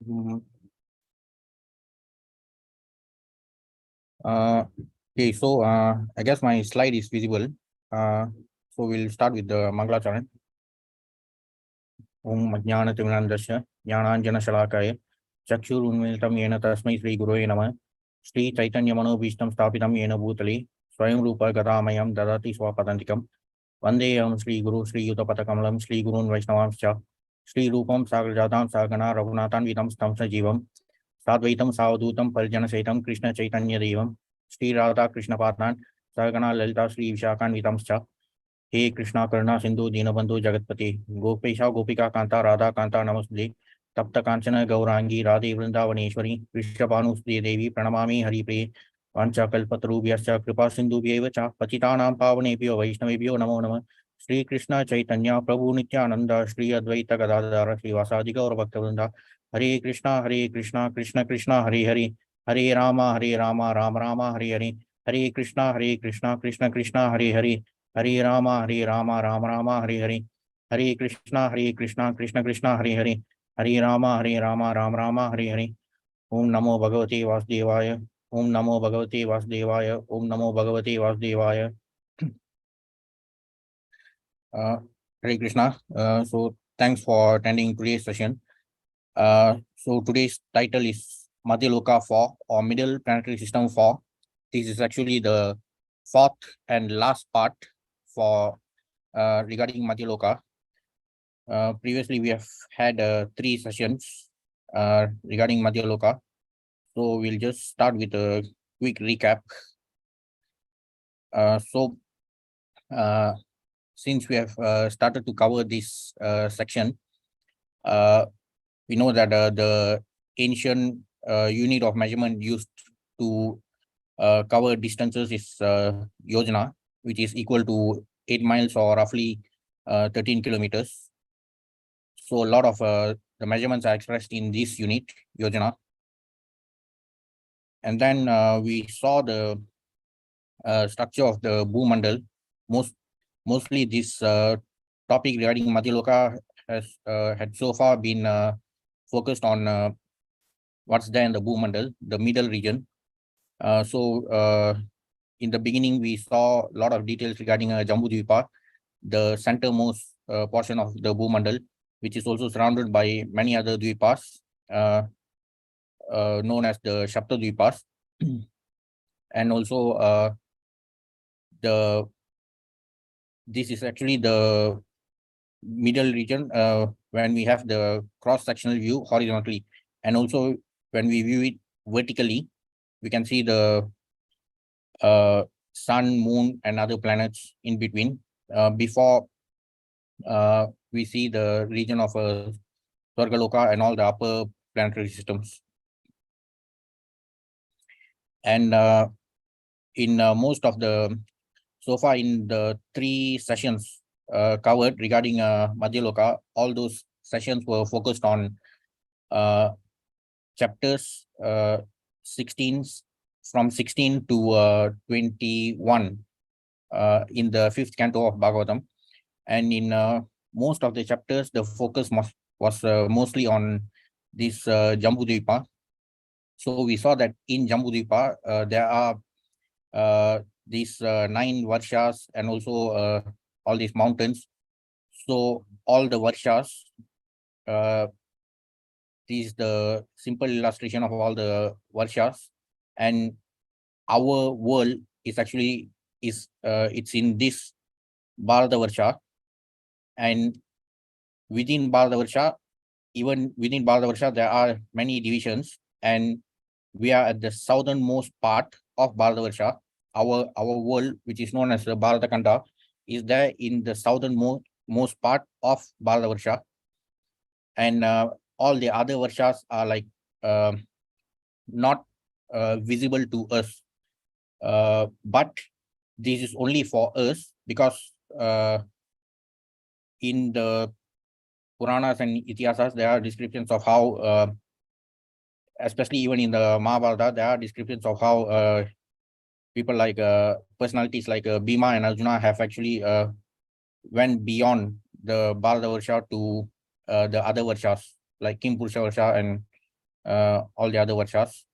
Mhm. Uh, okay, so I guess my slide is visible. Uh, so we'll start with the Mangala Charan. Om Ajnana Timirandasya, Jnananjana Shalakaya, Chakshur Unmilitam Yena Tasmai Sri Gurave Namah, Sri Chaitanya Mano Bhishtam Stapitam Yena Bhutale, Swayam Rupa Gadamayam Dadati Swapadantikam, Vandeyam Sri Guru Sri Yutapatakalam, Sri Gurun Vaishnavamscha, Sri Rupam Sagarjatam Sagana Raghunathan Vitam Stamsa Jivam, Sadvaitam Savadutam Parijana Saitam Krishna Chaitanya Devam, Sri Radha Krishna Pathan, Sagana Lalita Sri Vishakan Vitamscha, हे कृष्णा करुणा सिंधु दीनबंधु जगतपति गोपेशा गोपिका कांता राधा कांता नमस्ते तप्त कांचन गौरांगी राधे वृंदावनेश्वरी वृषभानुसुते देवी प्रणमामि हरिप्रिये वाञ्छाकल्पतरुभ्यश्च कृपा सिन्धुभ्यैव च पतितानां पावनेभ्यो वैष्णवेभ्यो नमो नमः श्री कृष्ण चैतन्य प्रभु नित्यानंद श्री अद्वैत गदाधर श्रीवासादि गौर भक्तवृंद हरे कृष्णा कृष्ण कृष्ण हरे हरे हरे राम राम राम हरे हरे हरे कृष्णा कृष्ण कृष्ण हरे हरे हरे राम राम हरे हरे हरे कृष्णा कृष्ण कृष्ण हरे हरे हरे राम राम हरे हरे ओम नमो भगवते वासुदेवाय ओम नमो भगवते वासुदेवाय ओम नमो भगवते वासुदेवाय Hare Krishna. So thanks for attending today's session. So today's title is Madhya Loka 4 or Middle Planetary System 4. This is actually the fourth and last part for regarding Madhya Loka. Previously, we have had 3 sessions regarding Madhya Loka. So we'll just start with a quick recap. So since we have started to cover this section, we know that the ancient unit of measurement used to cover distances is yojana, which is equal to 8 miles or roughly 13 kilometers. So a lot of the measurements are expressed in this unit, yojana. And then we saw the structure of the Bhumandal. Mostly this topic regarding Madhya Loka has had so far been focused on what's there in the Bhumandal, the middle region. So in the beginning, we saw a lot of details regarding Jambudvipa, the centermost portion of the Bhumandal, which is also surrounded by many other Dvipas, known as the Shapta Dvipas. And also the this is actually the middle region when we have the cross-sectional view horizontally, and also when we view it vertically, we can see the sun, moon, and other planets in between before we see the region of Swargaloka and all the upper planetary systems. And in most of the, so far in the 3 sessions covered regarding Madhya Loka, all those sessions were focused on chapters 16 from 16 to 21 in the 5th canto of Bhagavatam. And in most of the chapters, the focus was mostly on this Jambudvipa. So we saw that in Jambudvipa, there are these 9 varshas and also all these mountains. So all the varshas, this is the simple illustration of all the varshas, and our world is actually it's in this Bharata Varsha, and within Bharata Varsha, even within Bharata Varsha, there are many divisions, and we are at the southernmost part of Bharata Varsha. Our world, which is known as the Bharata Khanda, is there in the southernmost part of Bharata Varsha, and all the other Varshas are like not visible to us. But this is only for us because in the Puranas and Itihasas, there are descriptions of how, especially even in the Mahabharata, there are descriptions of how people like personalities like Bhima and Arjuna have actually went beyond the Bharata Varsha to the other Varshas, like Kim Purusha Varsha and all the other Varshas.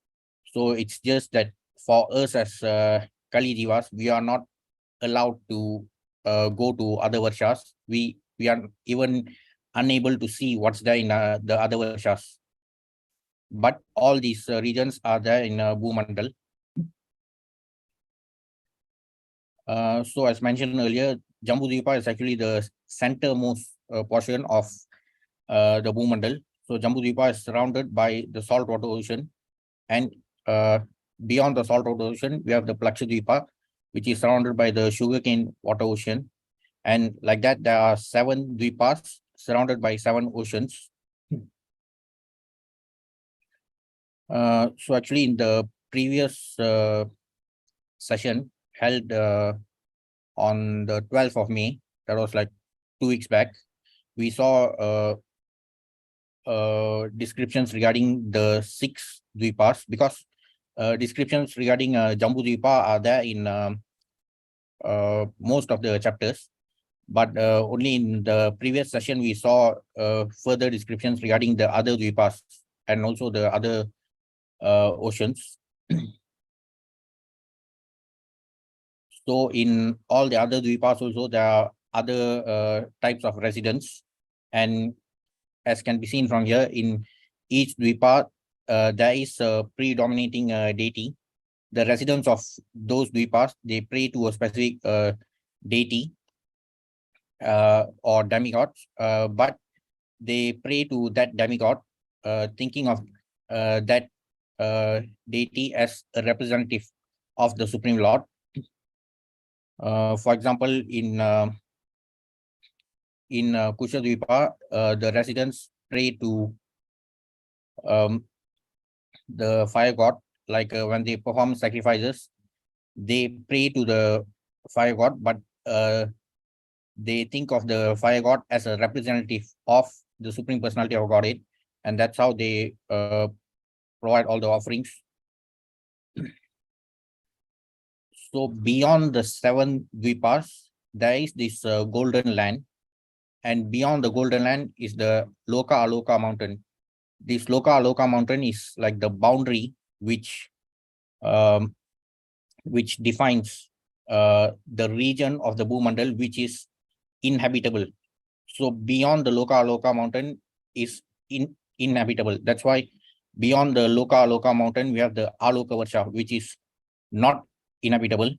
So it's just that for us as Kali Jivas, we are not allowed to go to other Varshas. We are even unable to see what's there in the other Varshas. But all these regions are there in Bhumandal. So as mentioned earlier, Jambudvipa is actually the centermost portion of the Bhumandal. So Jambudvipa is surrounded by the saltwater ocean, and beyond the saltwater ocean, we have the Lakshadvipa, which is surrounded by the sugarcane water ocean. And like that, there are 7 Dvipas surrounded by 7 oceans. So actually in the previous session held on the 12th of May, that was like 2 weeks back, we saw descriptions regarding the 6 Dvipas, because descriptions regarding Jambudvipa are there in most of the chapters, but only in the previous session we saw further descriptions regarding the other Dvipas and also the other oceans. So in all the other Dvipas also, there are other types of residents, and as can be seen from here, in each Dvipa, there is a predominating deity. The residents of those Dvipas, they pray to a specific deity or demigods, but they pray to that demigod, thinking of that deity as a representative of the Supreme Lord. For example, in Kushadvipa, the residents pray to the fire god, like when they perform sacrifices, they pray to the fire god, but they think of the fire god as a representative of the Supreme Personality of Godhead, and that's how they provide all the offerings. So beyond the 7 Dvipas, there is this golden land, and beyond the golden land is the Loka Aloka mountain. This Loka Aloka mountain is like the boundary which defines the region of the Bhumandal which is inhabitable. So beyond the Loka Aloka mountain is inhabitable. That's why beyond the Loka Aloka mountain, we have the Aloka Varsha, which is not inhabitable.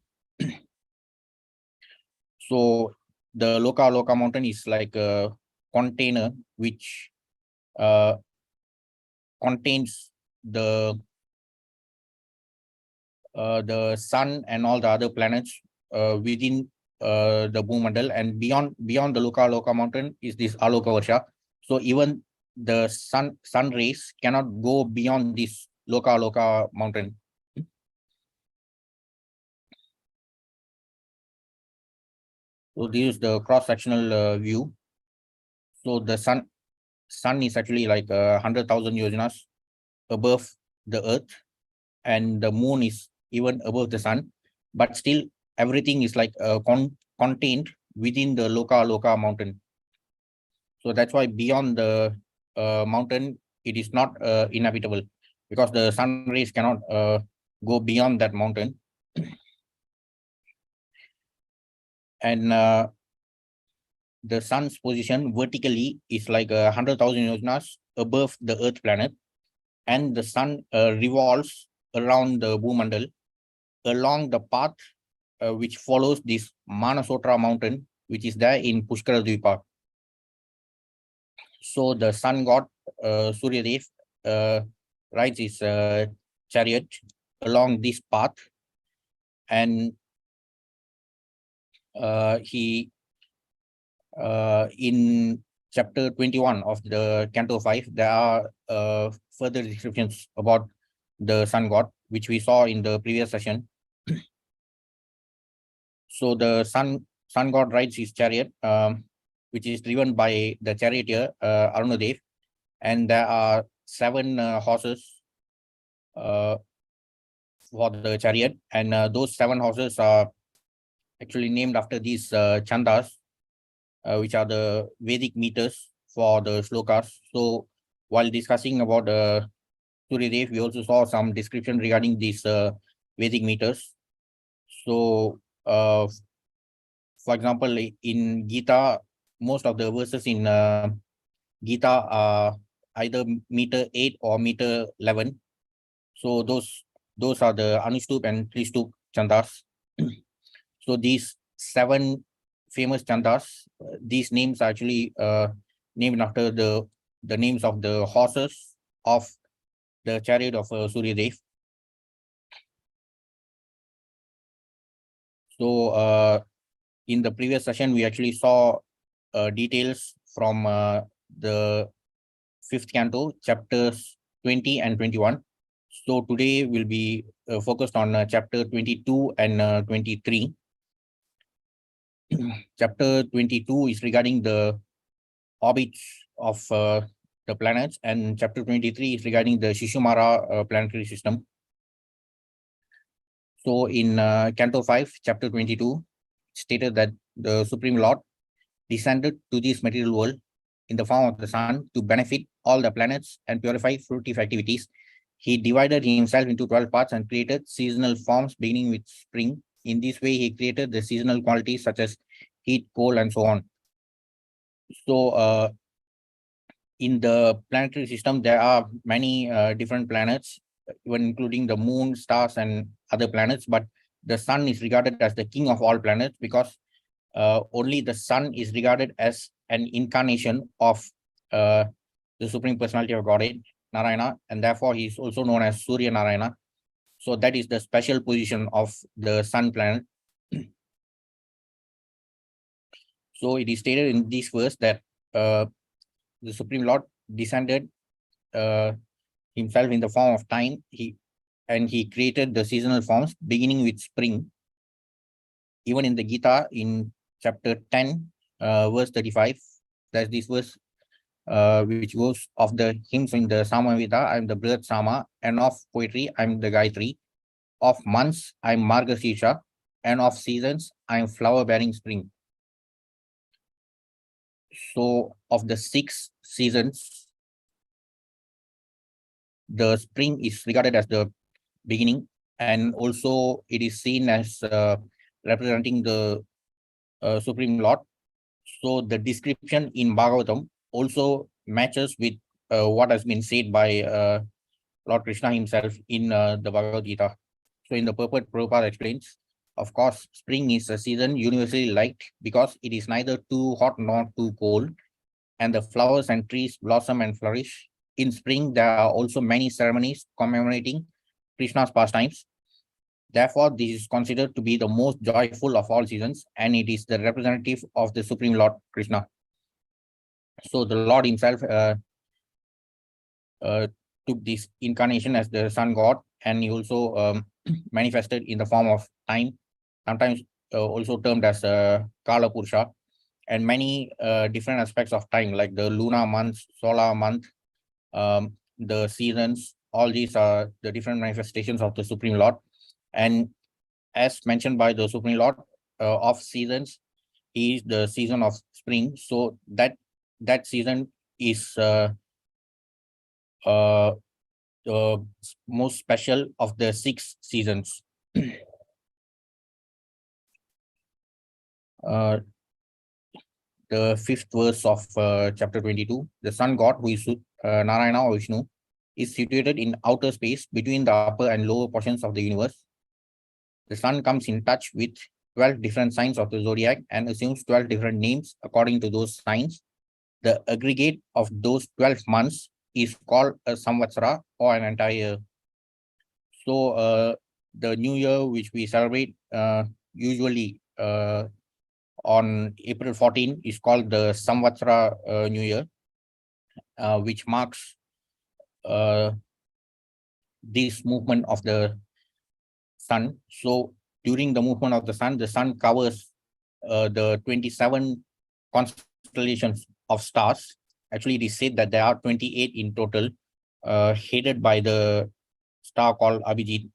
So the Loka Aloka mountain is like a container which contains the sun and all the other planets within the Bhumandal, and beyond the Loka Aloka mountain is this Aloka Varsha. So even the sun rays cannot go beyond this Loka Aloka mountain. So this is the cross-sectional view. So the sun is actually like 100,000 yojanas above the earth, and the moon is even above the sun, but still everything is like contained within the Loka Aloka mountain. So that's why beyond the mountain, it is not inhabitable, because the sun rays cannot go beyond that mountain. And the sun's position vertically is like 100,000 yojanas above the earth planet, and the sun revolves around the Bhumandal along the path which follows this Manasotra mountain, which is there in Pushkara Dvipa. So the sun god Suryadev rides his chariot along this path, and he in chapter 21 of the Canto 5, there are further descriptions about the sun god, which we saw in the previous session. So the sun god rides his chariot, which is driven by the charioteer Arunadev, and there are 7 horses for the chariot, and those 7 horses are actually named after these chandas, which are the Vedic meters for the shlokas. So while discussing about Suryadev. We also saw some description regarding these Vedic meters. So, for example, in Gita, most of the verses in Gita are either meter 8 or meter 11. So those are the Anushtup and Trishtup chandas. So these 7 famous chandas, these names are actually named after the names of the horses of the chariot of Suryadev. So in the previous session, we actually saw details from the 5th canto, chapters 20 and 21. So today we'll be focused on chapter 22 and 23. Chapter 22 is regarding the orbits of the planets, and chapter 23 is regarding the Shishumara planetary system. So in Canto 5, chapter 22, stated that the Supreme Lord descended to this material world in the form of the sun to benefit all the planets and purify fruitive activities. He divided himself into 12 parts and created seasonal forms beginning with spring. In this way, he created the seasonal qualities such as heat, cold, and so on. So in the planetary system, there are many different planets, even including the moon, stars, and other planets. But the sun is regarded as the king of all planets because only the sun is regarded as an incarnation of the Supreme Personality of Godhead, Narayana, and therefore he is also known as Surya Narayana. So that is the special position of the sun planet. So it is stated in this verse that the Supreme Lord descended himself in the form of time. He created the seasonal forms beginning with spring. Even in the Gita, in chapter 10, verse 35, there's this verse which goes of the hymns in the Samaveda, I'm the Brihat Sama, and of poetry, I'm the Gayatri. Of months, I'm Margasisha, and of seasons, I'm flower-bearing spring. So of the 6 seasons, the spring is regarded as the beginning, and also it is seen as representing the Supreme Lord. So the description in Bhagavatam also matches with what has been said by Lord Krishna himself in the Bhagavad Gita. So in the purport, Prabhupada explains, of course, spring is a season universally liked because it is neither too hot nor too cold, and the flowers and trees blossom and flourish. In spring, there are also many ceremonies commemorating Krishna's pastimes. Therefore, this is considered to be the most joyful of all seasons, and it is the representative of the Supreme Lord Krishna. So the Lord himself took this incarnation as the sun god, and he also manifested in the form of time, sometimes also termed as Kala Purusha, and many different aspects of time, like the lunar months, solar month, the seasons. All these are the different manifestations of the Supreme Lord. And as mentioned by the Supreme Lord, of seasons, he is the season of spring. So that season is the most special of the 6 seasons. The 5th verse of chapter 22, the sun god, who is Narayana or Vishnu, is situated in outer space between the upper and lower portions of the universe. The sun comes in touch with 12 different signs of the zodiac and assumes 12 different names according to those signs. The aggregate of those 12 months is called a samvatsara, or an entire year. So the new year, which we celebrate usually on April 14, is called the Samvatsara New Year, which marks this movement of the sun. So during the movement of the sun covers the 27 constellations of stars. Actually, it is said that there are 28 in total, headed by the star called Abhijit.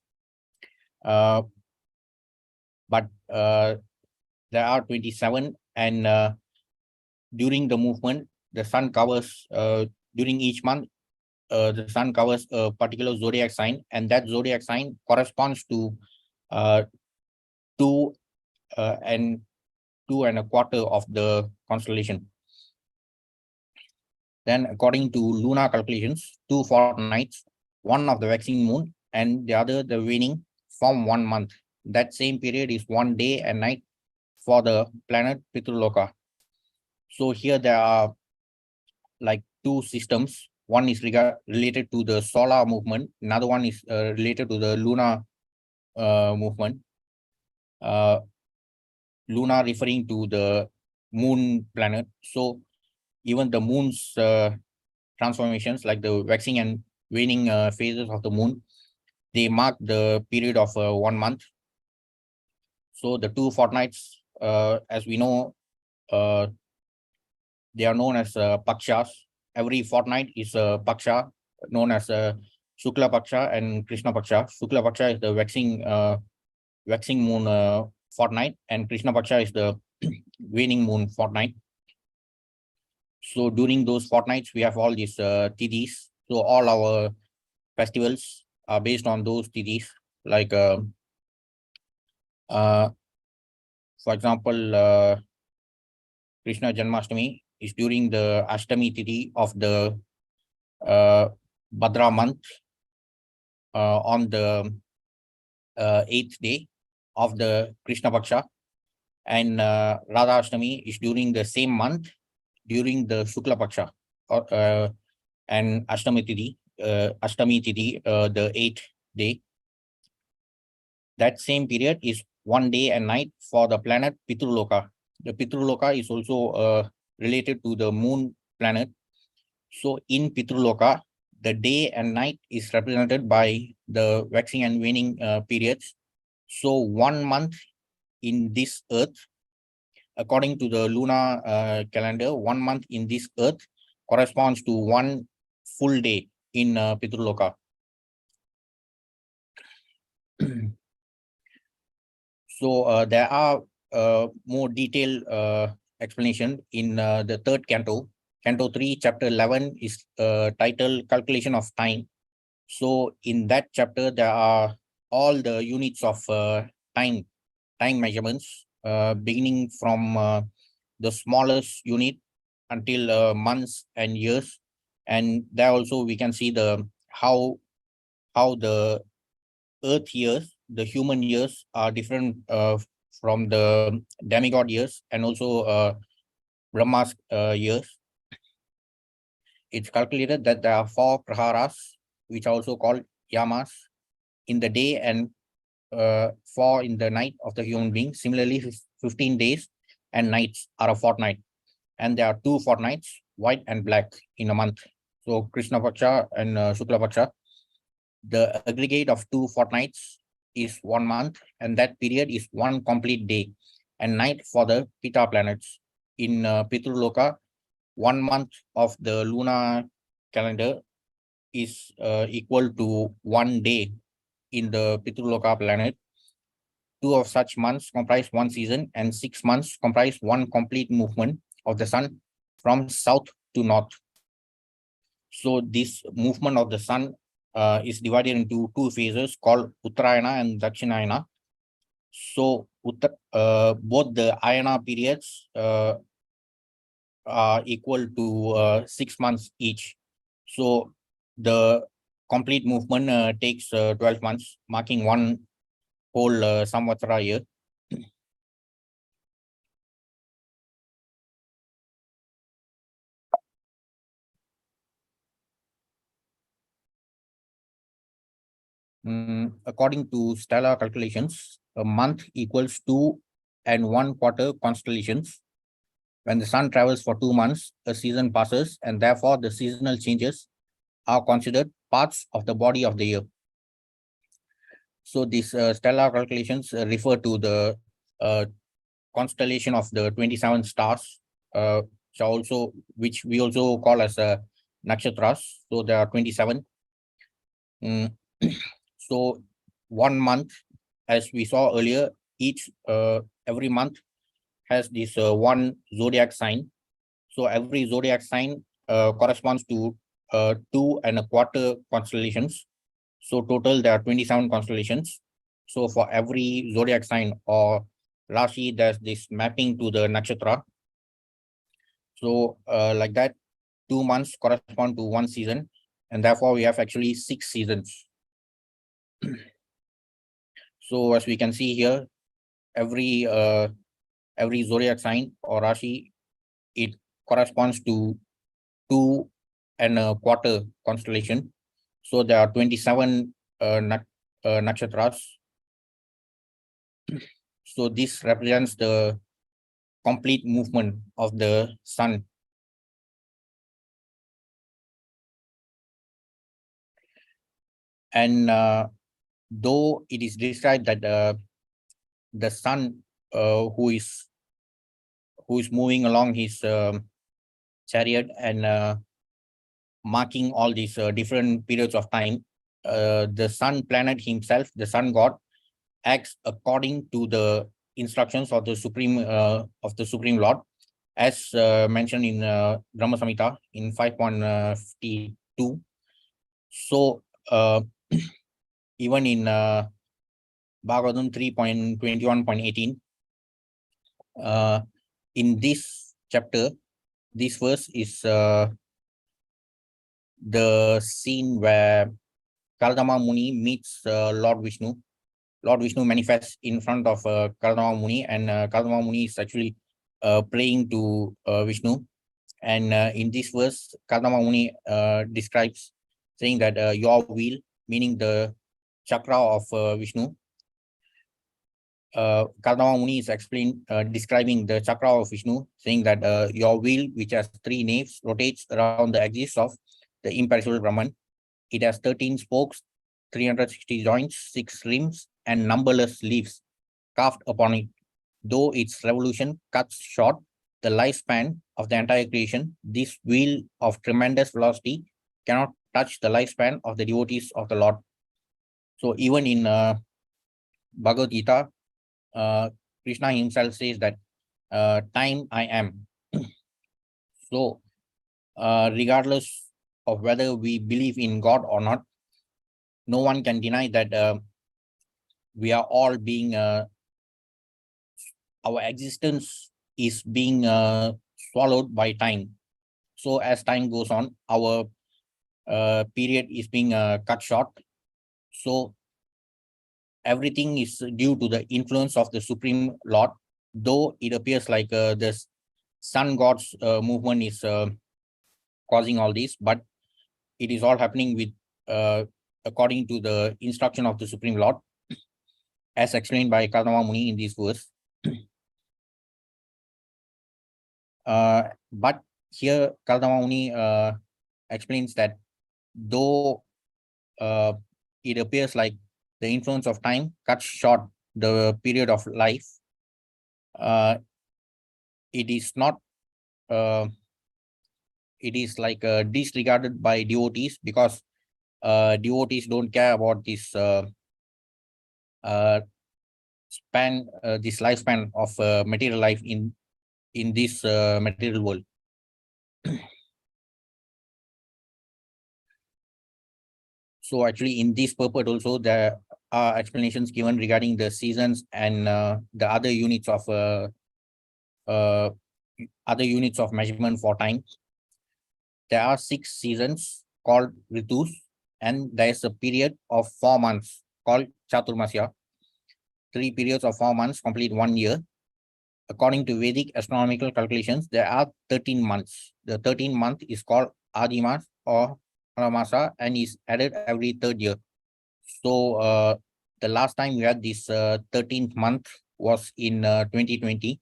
But there are 27, and during the movement, the sun covers, during each month, the sun covers a particular zodiac sign, and that zodiac sign corresponds to two and 2.25 of the constellation. Then, according to lunar calculations, 2 fortnights, one of the waxing moon and the other the waning, form 1 month. That same period is 1 day and night for the planet Loka. So here there are like two systems. One is related to the solar movement. Another one is related to the lunar movement. Lunar referring to the moon planet. So even the moon's transformations, like the waxing and waning phases of the moon, they mark the period of 1 month. So the 2 fortnights, as we know, they are known as pakshas. Every fortnight is a paksha, known as Shukla Paksha and Krishna Paksha. Shukla Paksha is the waxing moon fortnight, and Krishna Paksha is the waning moon fortnight. So during those fortnights, we have all these tidis. So all our festivals are based on those tidis. Like, for example, Krishna Janmashtami is during the Ashtami Tithi of the Bhadra month on the 8th day of the Krishna Paksha, and Radha Ashtami is during the same month during the Shukla Paksha, and Ashtami Tithi, the 8th day. That same period is 1 day and night for the planet Loka. The Loka is also related to the moon planet. So in Loka, the day and night is represented by the waxing and waning periods. So 1 month in this earth, according to the lunar calendar, 1 month in this earth corresponds to 1 full day in Loka. So there are more detailed explanation in the 3rd canto. Canto 3, chapter 11 is titled Calculation of Time. So in that chapter, there are all the units of time measurements, beginning from the smallest unit until months and years. And there also we can see the how the Earth years, the human years, are different from the demigod years, and also Brahma's years. It's calculated that there are 4 praharas, which are also called yamas, in the day, and 4 in the night of the human being. Similarly, 15 days and nights are a fortnight, and there are 2 fortnights, white and black, in a month. So Krishna Paksha and Shukla Paksha. The aggregate of 2 fortnights is 1 month, and that period is 1 complete day and night for the Pita planets. In Loka, 1 month of the lunar calendar is equal to 1 day in the Loka planet. 2 of such months comprise 1 season, and 6 months comprise 1 complete movement of the sun from south to north. So this movement of the sun is divided into 2 phases called Uttarayana and Dakshinayana. So both the Ayana periods are equal to 6 months each. So the complete movement takes 12 months, marking 1 whole Samvatsara year. According to stellar calculations, a month equals 2 1/4 constellations. When the sun travels for 2 months, a season passes, and therefore the seasonal changes are considered parts of the body of the year. So these stellar calculations refer to the constellation of the 27 stars, which we also call as nakshatras. So there are 27. So 1 month, as we saw earlier, every month has this 1 zodiac sign. So every zodiac sign corresponds to 2.25 constellations. So total there are 27 constellations. So for every zodiac sign or Rashi, there's this mapping to the nakshatra. So like that, 2 months correspond to one season, and therefore we have actually 6 seasons. So as we can see here, every zodiac sign or Rashi, it corresponds to 2.25 constellation. So there are 27 nakshatras. So this represents the complete movement of the sun. And though it is described that the sun who is moving along his chariot and marking all these different periods of time, the sun planet himself, the sun god, acts according to the instructions of the Supreme Lord, as mentioned in Brahma Samhita in 5.52. So even in Bhagavatam 3.21.18, in this chapter, this verse is the scene where Kardama Muni meets Lord Vishnu. Lord Vishnu manifests in front of Kardama Muni, and Kardama Muni is actually praying to Vishnu. And in this verse, Kardama Muni describes, saying that your wheel, meaning the chakra of Vishnu, Kardama Muni is describing the chakra of Vishnu, saying that your wheel, which has 3 naves, rotates around the axis of the imperishable Brahman. It has 13 spokes, 360 joints, 6 rims, and numberless leaves carved upon it. Though its revolution cuts short the lifespan of the entire creation, this wheel of tremendous velocity cannot touch the lifespan of the devotees of the Lord. So even in Bhagavad Gita, Krishna himself says that time I am. So regardless of whether we believe in God or not, no one can deny that we are all being, our existence is being swallowed by time. So as time goes on, our period is being cut short. So everything is due to the influence of the Supreme Lord, though it appears like this sun god's movement is causing all this, but it is all happening with according to the instruction of the Supreme Lord, as explained by Kardama Muni in this verse. But here Kardama Muni explains that though it appears like the influence of time cuts short the period of life, it is not, it is like disregarded by devotees, because devotees don't care about this this lifespan of material life in this material world. So actually in this purport also there are explanations given regarding the seasons and the other units of measurement for time. There are 6 seasons called ritus, and there is a period of 4 months called Chaturmasya. 3 periods of 4 months complete 1 year. According to Vedic astronomical calculations, there are 13 months. The 13th month is called Adimas or Masa, and is added every 3rd year. So the last time we had this 13th month was in 2020.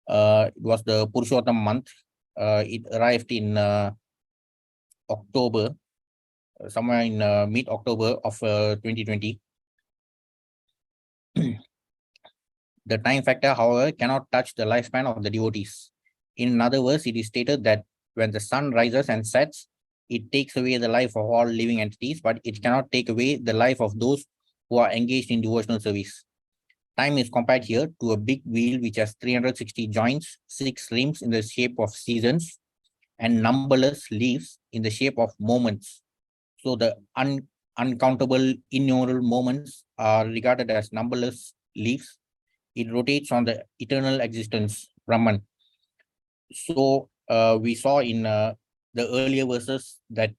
It was the Purushottam month. It arrived in October, somewhere in mid-October of 2020. The time factor, however, cannot touch the lifespan of the devotees. In other words, it is stated that when the sun rises and sets, it takes away the life of all living entities, but it cannot take away the life of those who are engaged in devotional service. Time is compared here to a big wheel which has 360 joints, 6 rims in the shape of seasons, and numberless leaves in the shape of moments. So the uncountable innumerable moments are regarded as numberless leaves. It rotates on the eternal existence, Brahman. So we saw in the earlier verses that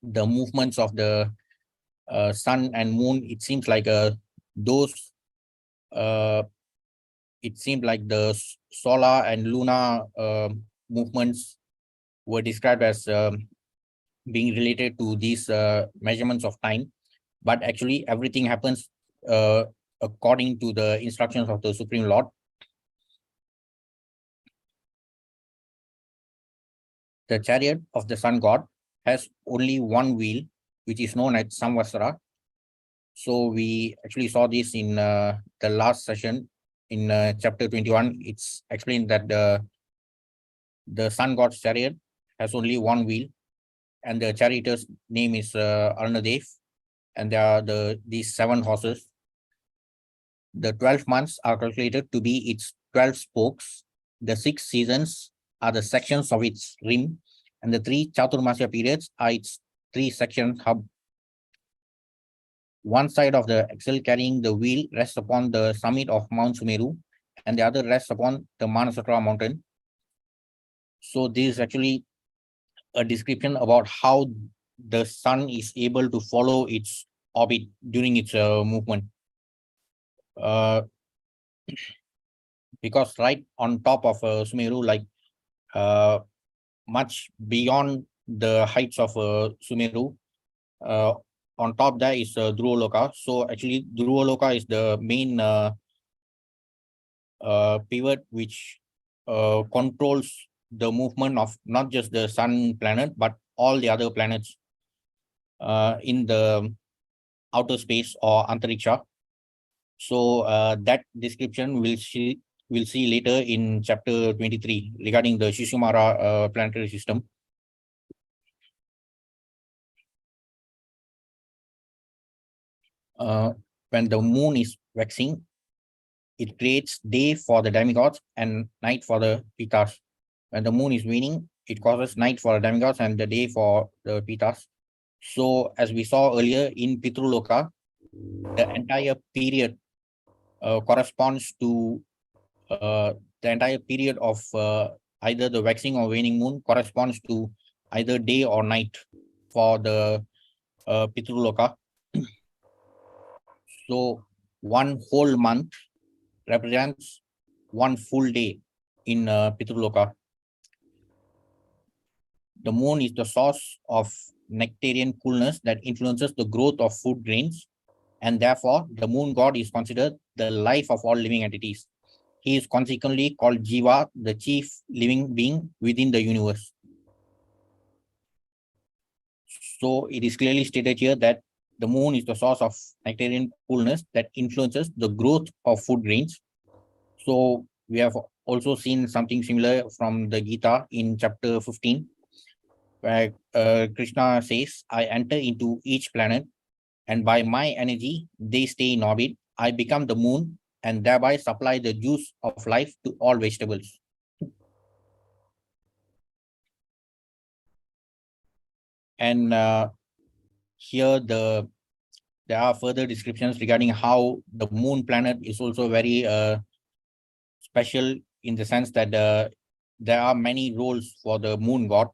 the movements of the sun and moon, it seems like those uh, it seemed like the solar and lunar movements were described as being related to these measurements of time, but actually everything happens uh, according to the instructions of the Supreme Lord. The chariot of the sun god has only one wheel, which is known as Samvatsara. So we actually saw this in the last session in chapter 21. It's explained that the sun god's chariot has only one wheel, and the charioteer's name is Arnadev, and there are these 7 horses. The 12 months are calculated to be its 12 spokes. The 6 seasons are the sections of its rim, and the 3 Chaturmasya periods are its 3 section hub. One side of the axle carrying the wheel rests upon the summit of Mount Sumeru, and the other rests upon the Manasatra mountain. So this is actually a description about how the sun is able to follow its orbit during its movement. Because right on top of Sumeru, like much beyond the heights of Sumeru, on top there is Dhruva Loka. So actually, Dhruva Loka is the main pivot which controls the movement of not just the sun planet, but all the other planets in the outer space or Antariksha. So that description we'll see later in chapter 23 regarding the Shishumara planetary system. When the moon is waxing, it creates day for the demigods and night for the Pitas. When the moon is waning, it causes night for the demigods and the day for the Pitas. So as we saw earlier in Pitruloka, the entire period corresponds to the entire period of either the waxing or waning moon corresponds to either day or night for the Pitruloka. So one whole month represents one full day in Pitruloka. The moon is the source of nectarian coolness that influences the growth of food grains, and therefore the moon god is considered the life of all living entities. He is consequently called Jiva, the chief living being within the universe. So it is clearly stated here that the moon is the source of nectarian coolness that influences the growth of food grains. So we have also seen something similar from the Gita in chapter 15, where Krishna says, I enter into each planet, and by my energy, they stay in orbit. I become the moon and thereby supply the juice of life to all vegetables. And here there are further descriptions regarding how the moon planet is also very special in the sense that there are many roles for the moon god.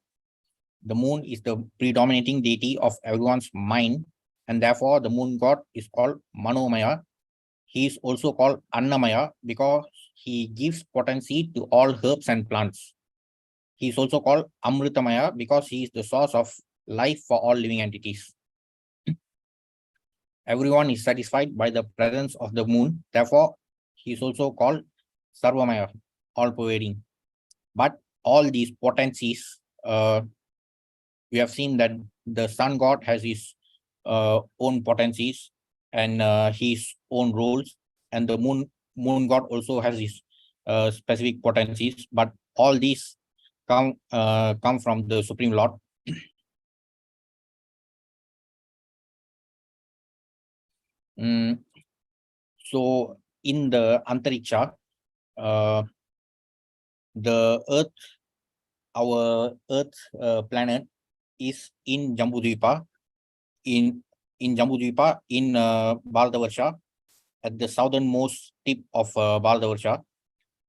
The moon is the predominating deity of everyone's mind, and therefore the moon god is called Manomaya. He is also called Annamaya because he gives potency to all herbs and plants. He is also called Amritamaya because he is the source of life for all living entities. Everyone is satisfied by the presence of the moon. Therefore, he is also called Sarvamaya, all-pervading. But all these potencies, we have seen that the sun god has his own potencies and his own roles, and the moon god also has his specific potencies. But all these come from the Supreme Lord. So in the Antariksha, the Earth, our Earth planet, is in Jambudvipa, in Jambudvipa in Bharatavarsha, at the southernmost tip of Bharatavarsha.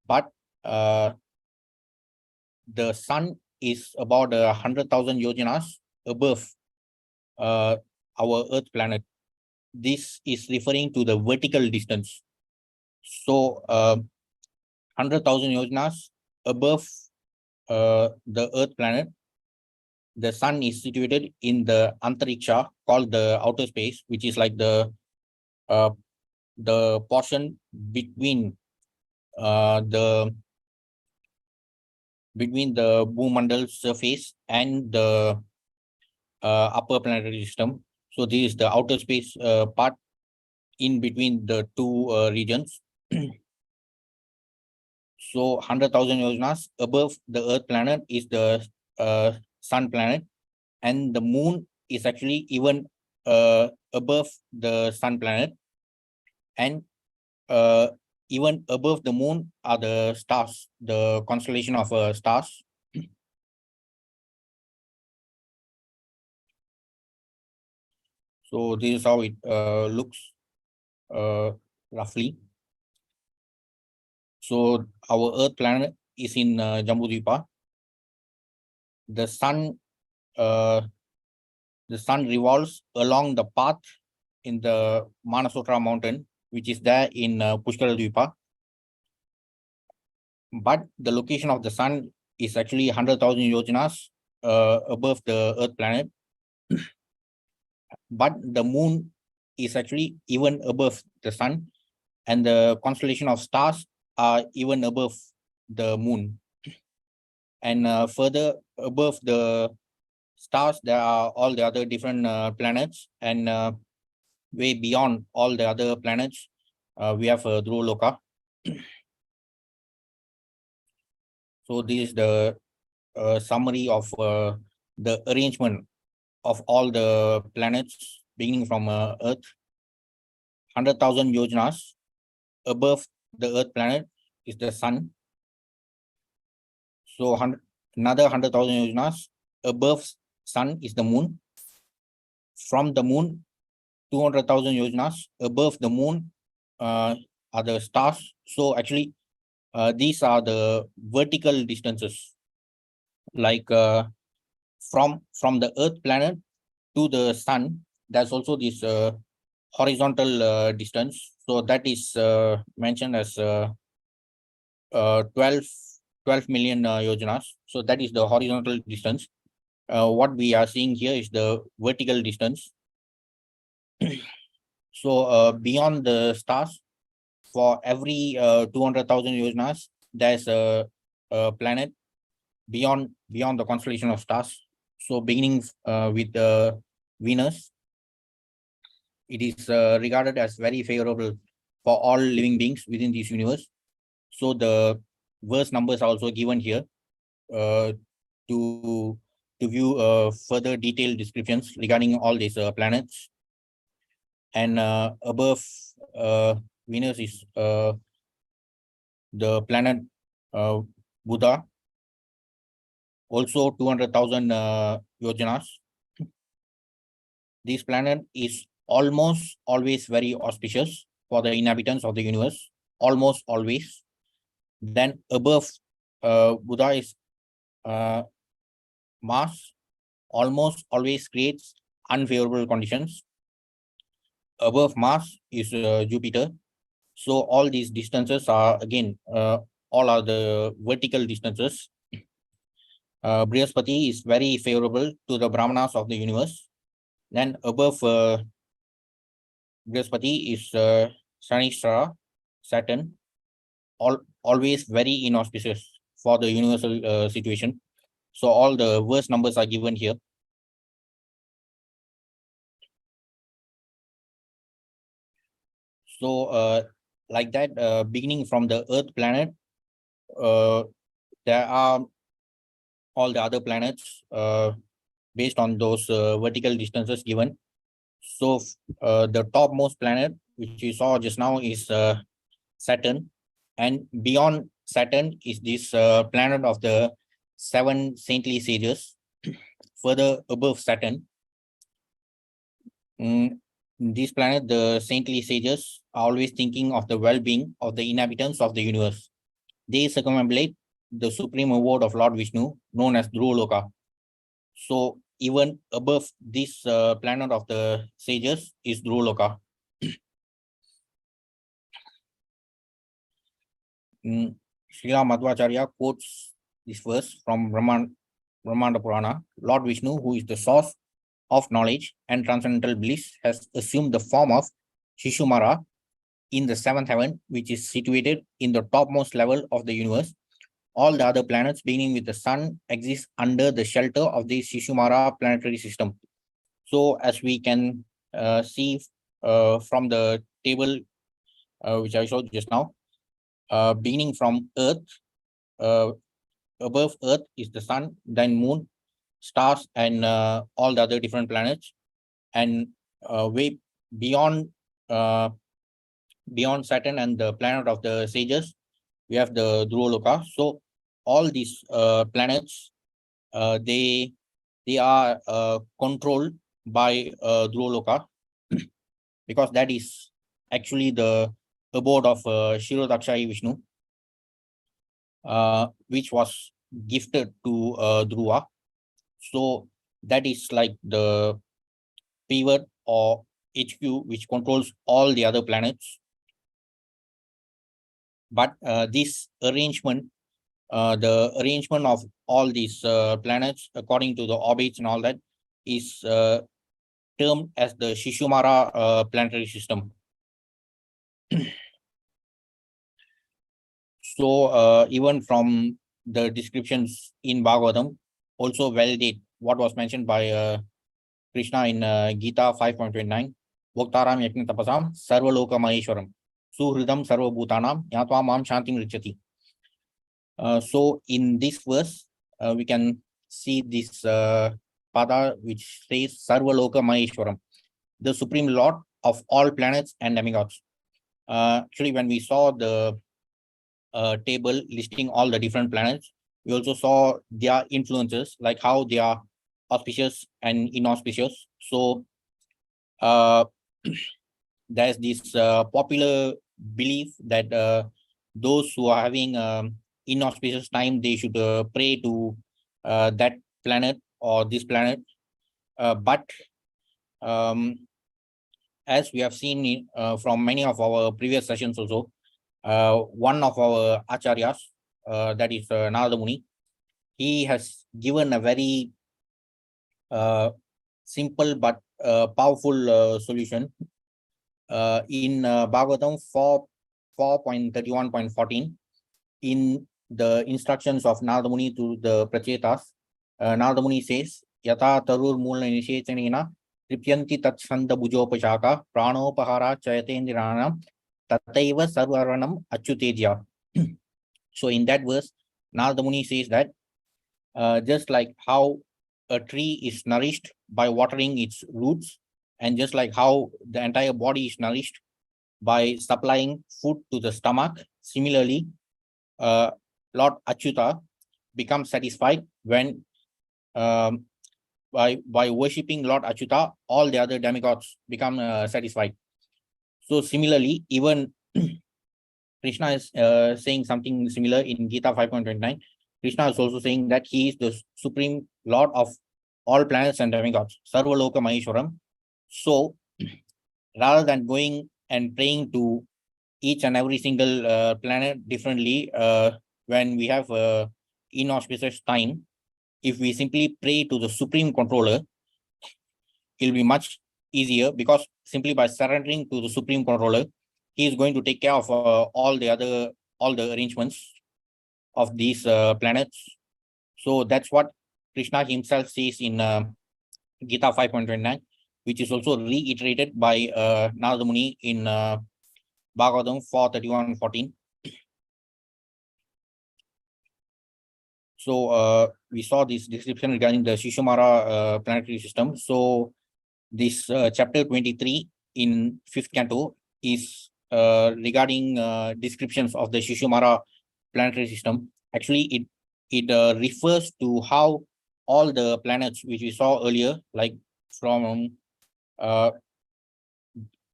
But the sun is about 100,000 yojanas above our Earth planet. This is referring to the vertical distance. So 100,000 yojanas above the Earth planet, the sun is situated in the antariksha, called the outer space, which is like the portion between the Bhumandal surface and the upper planetary system. So this is the outer space part in between the two regions. So 100,000 yojanas above the Earth planet is the sun planet, and the moon is actually even above the sun planet, and even above the moon are the stars, the constellation of stars. So this is how it looks roughly. So our Earth planet is in Jambudvipa. The sun revolves along the path in the Manasotra mountain, which is there in Pushkaradvipa. But the location of the sun is actually 100,000 yojanas above the Earth planet. But the moon is actually even above the sun, and the constellation of stars are even above the moon. And further above the stars, there are all the other different planets, and way beyond all the other planets, we have Loka. So this is the summary of the arrangement of all the planets beginning from Earth. 100,000 yojanas above the Earth planet is the sun. So another 100,000 yojanas above sun is the moon. From the moon, 200,000 yojanas above the moon are the stars. So actually, these are the vertical distances. Like from the Earth planet to the sun, there's also this horizontal distance. So that is mentioned as 12 million yojanas. So that is the horizontal distance. What we are seeing here is the vertical distance. So beyond the stars, for every 200,000 yojanas, there's a planet beyond the constellation of stars. So beginning with Venus, it is regarded as very favorable for all living beings within this universe. So the verse numbers are also given here to view further detailed descriptions regarding all these planets. And above Venus is the planet Buddha, also 200,000 yojanas. This planet is almost always very auspicious for the inhabitants of the universe, almost always. Then above Buddha is Mars, almost always creates unfavorable conditions. Above Mars is Jupiter. So all these distances are again all are the vertical distances. Brihaspati is very favorable to the Brahmanas of the universe. Then above Brihaspati is Shanishtara, Saturn, always very inauspicious for the universal situation. So all the verse numbers are given here. So like that, beginning from the Earth planet, there are all the other planets based on those vertical distances given. So the topmost planet, which you saw just now, is Saturn, and beyond Saturn is this planet of the 7 saintly sages. further above Saturn. This planet, the saintly sages are always thinking of the well-being of the inhabitants of the universe. They circumambulate the supreme abode of Lord Vishnu, known as Loka. So even above this planet of the sages is Loka. Srila Madhvacharya quotes this verse from Brahmanda Purana. Lord Vishnu, who is the source of knowledge and transcendental bliss, has assumed the form of Shishumara in the seventh heaven, which is situated in the topmost level of the universe. All the other planets, beginning with the sun, exist under the shelter of the Shishumara planetary system. So as we can see from the table which I showed just now, beginning from Earth, above Earth is the sun, then moon, stars, and all the other different planets. And way beyond Saturn and the planet of the sages, we have the Loka. So all these planets, they are controlled by Loka, because that is actually the abode of Shirodakshai Vishnu, which was gifted to Dhruva. So that is like the pivot or HQ which controls all the other planets. But this arrangement, the arrangement of all these planets according to the orbits and all that is termed as the Shishumara planetary system. So even from the descriptions in Bhagavatam also validate what was mentioned by Krishna in Gita 5.29. Voktaram yakni tapasam sarvaloka maheshwaram suhridam sarva bhutanam yatva mam shantim richati. So in this verse, we can see this pada which says sarvaloka maheshwaram, the supreme lord of all planets and demigods. Actually, when we saw the table listing all the different planets, we also saw their influences, like how they are auspicious and inauspicious. So there's this popular belief that those who are having inauspicious time, they should pray to that planet or this planet. But as we have seen from many of our previous sessions also, one of our acharyas, that is Narada Muni, he has given a very simple but powerful solution in Bhagavatam 4.31.14. In the instructions of Narada Muni to the Prachetas, Narada Muni says, Yata Tarur Mula Nishechanina Tripyanti Tatshanda Bujopashaka Pranopahara Chayatendiranam Tataiva Sarvaranam Achyuteja. So in that verse, Narada Muni says that just like how a tree is nourished by watering its roots, and just like how the entire body is nourished by supplying food to the stomach, similarly, Lord Achyuta becomes satisfied when by worshipping Lord Achyuta, all the other demigods become satisfied. So similarly, even Krishna is saying something similar in Gita 5.29. Krishna is also saying that he is the supreme lord of all planets and demigods, Sarvaloka Maheshwaram. So rather than going and praying to each and every single planet differently when we have inauspicious time, if we simply pray to the supreme controller, it will be much easier, because simply by surrendering to the supreme controller, he is going to take care of all the arrangements of these planets. So that's what Krishna himself says in Gita 5.29, which is also reiterated by Narada Muni in Bhagavatam 4.31.14. So we saw this description regarding the Shishumara planetary system. So this chapter 23 in 5th canto is regarding descriptions of the Shishumara planetary system. Actually, it refers to how all the planets which we saw earlier, like from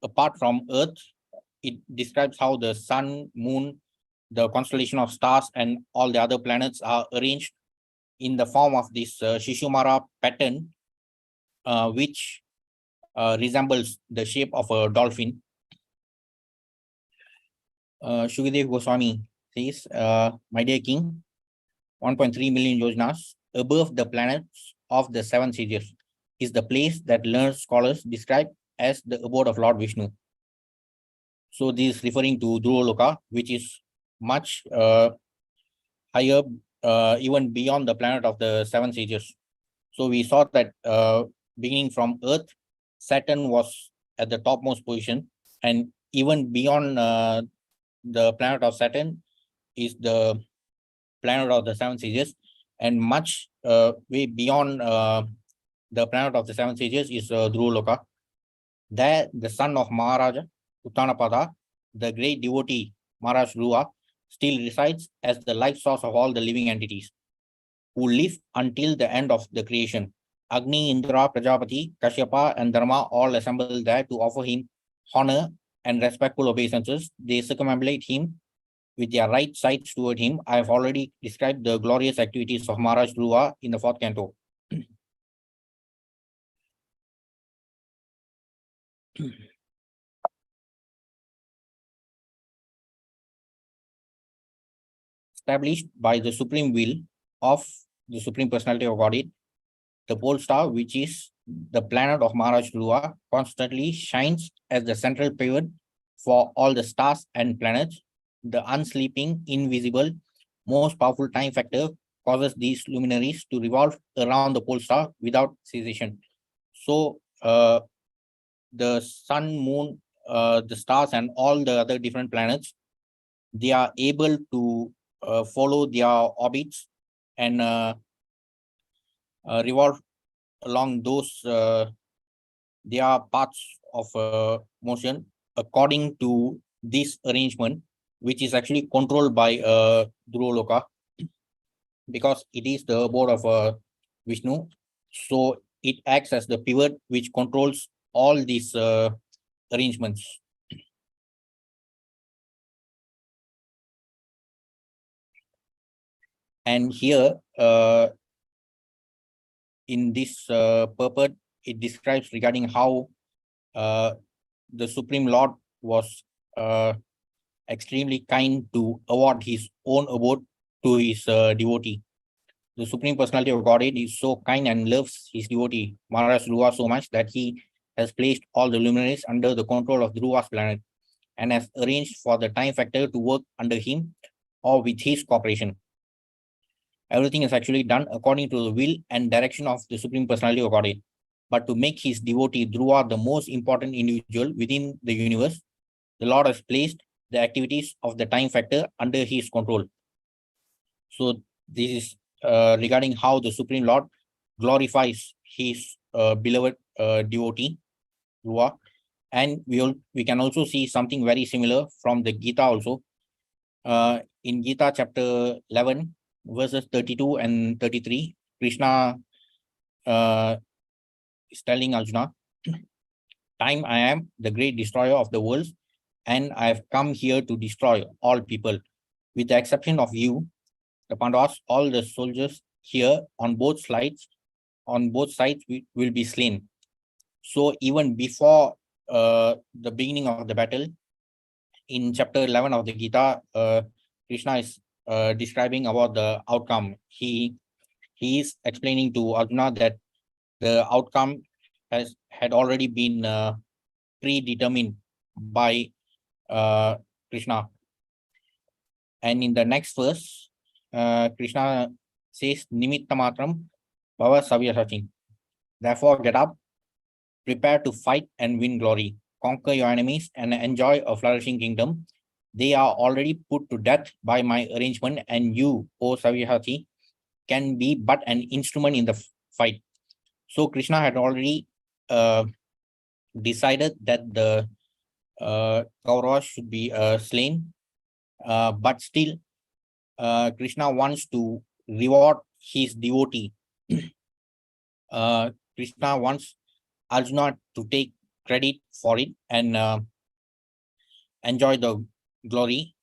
apart from Earth, it describes how the sun, moon, the constellation of stars, and all the other planets are arranged in the form of this Shishumara pattern, which resembles the shape of a dolphin. Shukadev Goswami says, my dear king, 1.3 million yojanas above the planets of the seven sages is the place that learned scholars describe as the abode of Lord Vishnu. So this is referring to Dhruva Loka, which is much higher, even beyond the planet of the seven sages. So we saw that beginning from Earth, Saturn was at the topmost position, and even beyond the planet of Saturn is the planet of the seven sages, and much way beyond the planet of the seven sages is Dhruva Loka. There, the son of Maharaja Uttanapada, the great devotee Maharaj Dhruva, still resides as the life source of all the living entities who live until the end of the creation. Agni, Indra, Prajapati, Kashyapa, and Dharma all assemble there to offer him honor and respectful obeisances. They circumambulate him with their right sides toward him. I have already described the glorious activities of Maharaj Dhruva in the 4th canto. Established by the supreme will of the Supreme Personality of Godhead, the pole star, which is the planet of Maharaj Dhruva, constantly shines as the central pivot for all the stars and planets. The unsleeping, invisible, most powerful time factor causes these luminaries to revolve around the pole star without cessation. So the sun, moon, the stars, and all the other different planets, they are able to follow their orbits and revolve along those their paths of motion according to this arrangement, which is actually controlled by Dhruva Loka, because it is the abode of Vishnu. So it acts as the pivot which controls all these arrangements. And here, in this purport, it describes regarding how the Supreme Lord was extremely kind to award his own abode to his devotee. The Supreme Personality of Godhead is so kind and loves his devotee, Maharaj Dhruva, so much that he has placed all the luminaries under the control of Dhruva's planet and has arranged for the time factor to work under him or with his cooperation. Everything is actually done according to the will and direction of the Supreme Personality of Godhead. But to make his devotee Dhruva the most important individual within the universe, the Lord has placed the activities of the time factor under his control. So this is regarding how the Supreme Lord glorifies his beloved devotee, Dhruva. And we can also see something very similar from the Gita also. In Gita chapter 11, verses 32 and 33, Krishna is telling Arjuna, time I am the great destroyer of the worlds, and I have come here to destroy all people. With the exception of you, the Pandavas, all the soldiers here on both sides will be slain. So even before the beginning of the battle, in chapter 11 of the Gita, Krishna is describing about the outcome. He is explaining to Arjuna that the outcome had already been predetermined by Krishna. And in the next verse, Krishna says, Nimitta matram bhava savyasachin. Therefore, get up, prepare to fight and win glory, conquer your enemies and enjoy a flourishing kingdom. They are already put to death by my arrangement, and you, O Savyasati, can be but an instrument in the fight. So Krishna had already decided that the Kauravas should be slain, but still Krishna wants to reward his devotee Krishna wants Arjuna to take credit for it and enjoy the glory.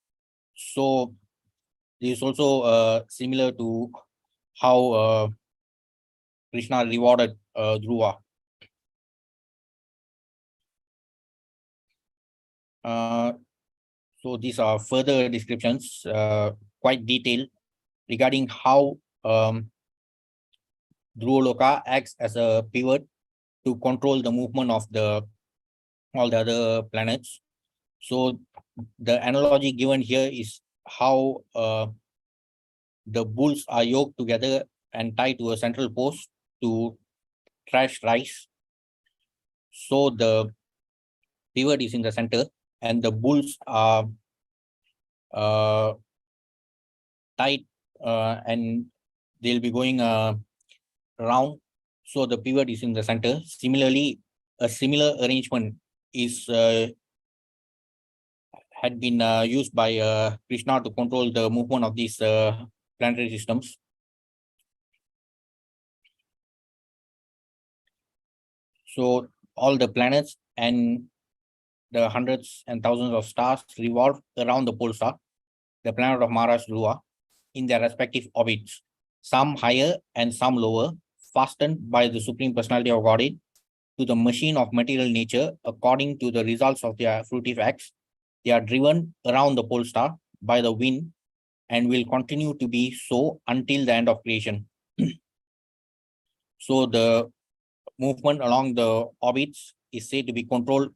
So this is also similar to how Krishna rewarded Dhruva. So these are further descriptions, quite detailed, regarding how Dhruva Loka acts as a pivot to control the movement of all the other planets. So the analogy given here is how the bulls are yoked together and tied to a central post to thrash rice. So the pivot is in the center, and the bulls are tight and they'll be going around. So the pivot is in the center. Similarly, a similar arrangement is had been used by Krishna to control the movement of these planetary systems. So all the planets and the hundreds and thousands of stars revolve around the pole star, the planet of Maharaj Dhruva, in their respective orbits, some higher and some lower, fastened by the Supreme Personality of Godhead to the machine of material nature according to the results of their fruitive acts. They are driven around the pole star by the wind and will continue to be so until the end of creation. So the movement along the orbits is said to be controlled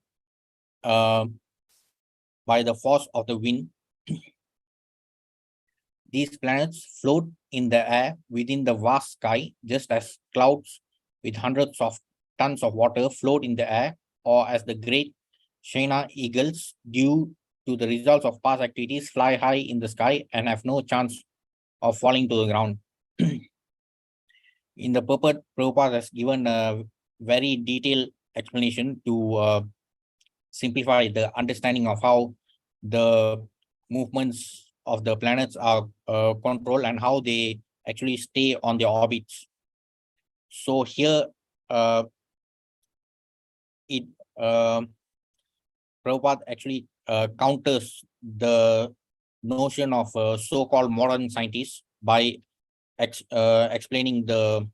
by the force of the wind. These planets float in the air within the vast sky, just as clouds with hundreds of tons of water float in the air, or as the great Shana eagles, due to the results of past activities, fly high in the sky and have no chance of falling to the ground. In the purport, Prabhupada has given a very detailed explanation to simplify the understanding of how the movements of the planets are controlled and how they actually stay on their orbits. So here, Prabhupada actually counters the notion of so-called modern scientists by explaining the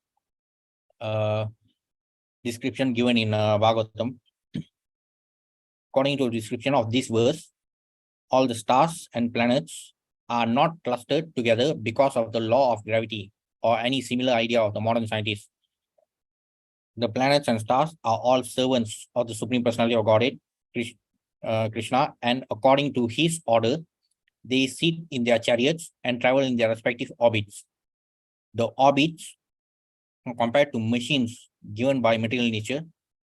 description given in Bhagavatam. According to the description of this verse, all the stars and planets are not clustered together because of the law of gravity or any similar idea of the modern scientists. The planets and stars are all servants of the Supreme Personality of Godhead, Krishna, and according to his order, they sit in their chariots and travel in their respective orbits. The orbits, compared to machines given by material nature,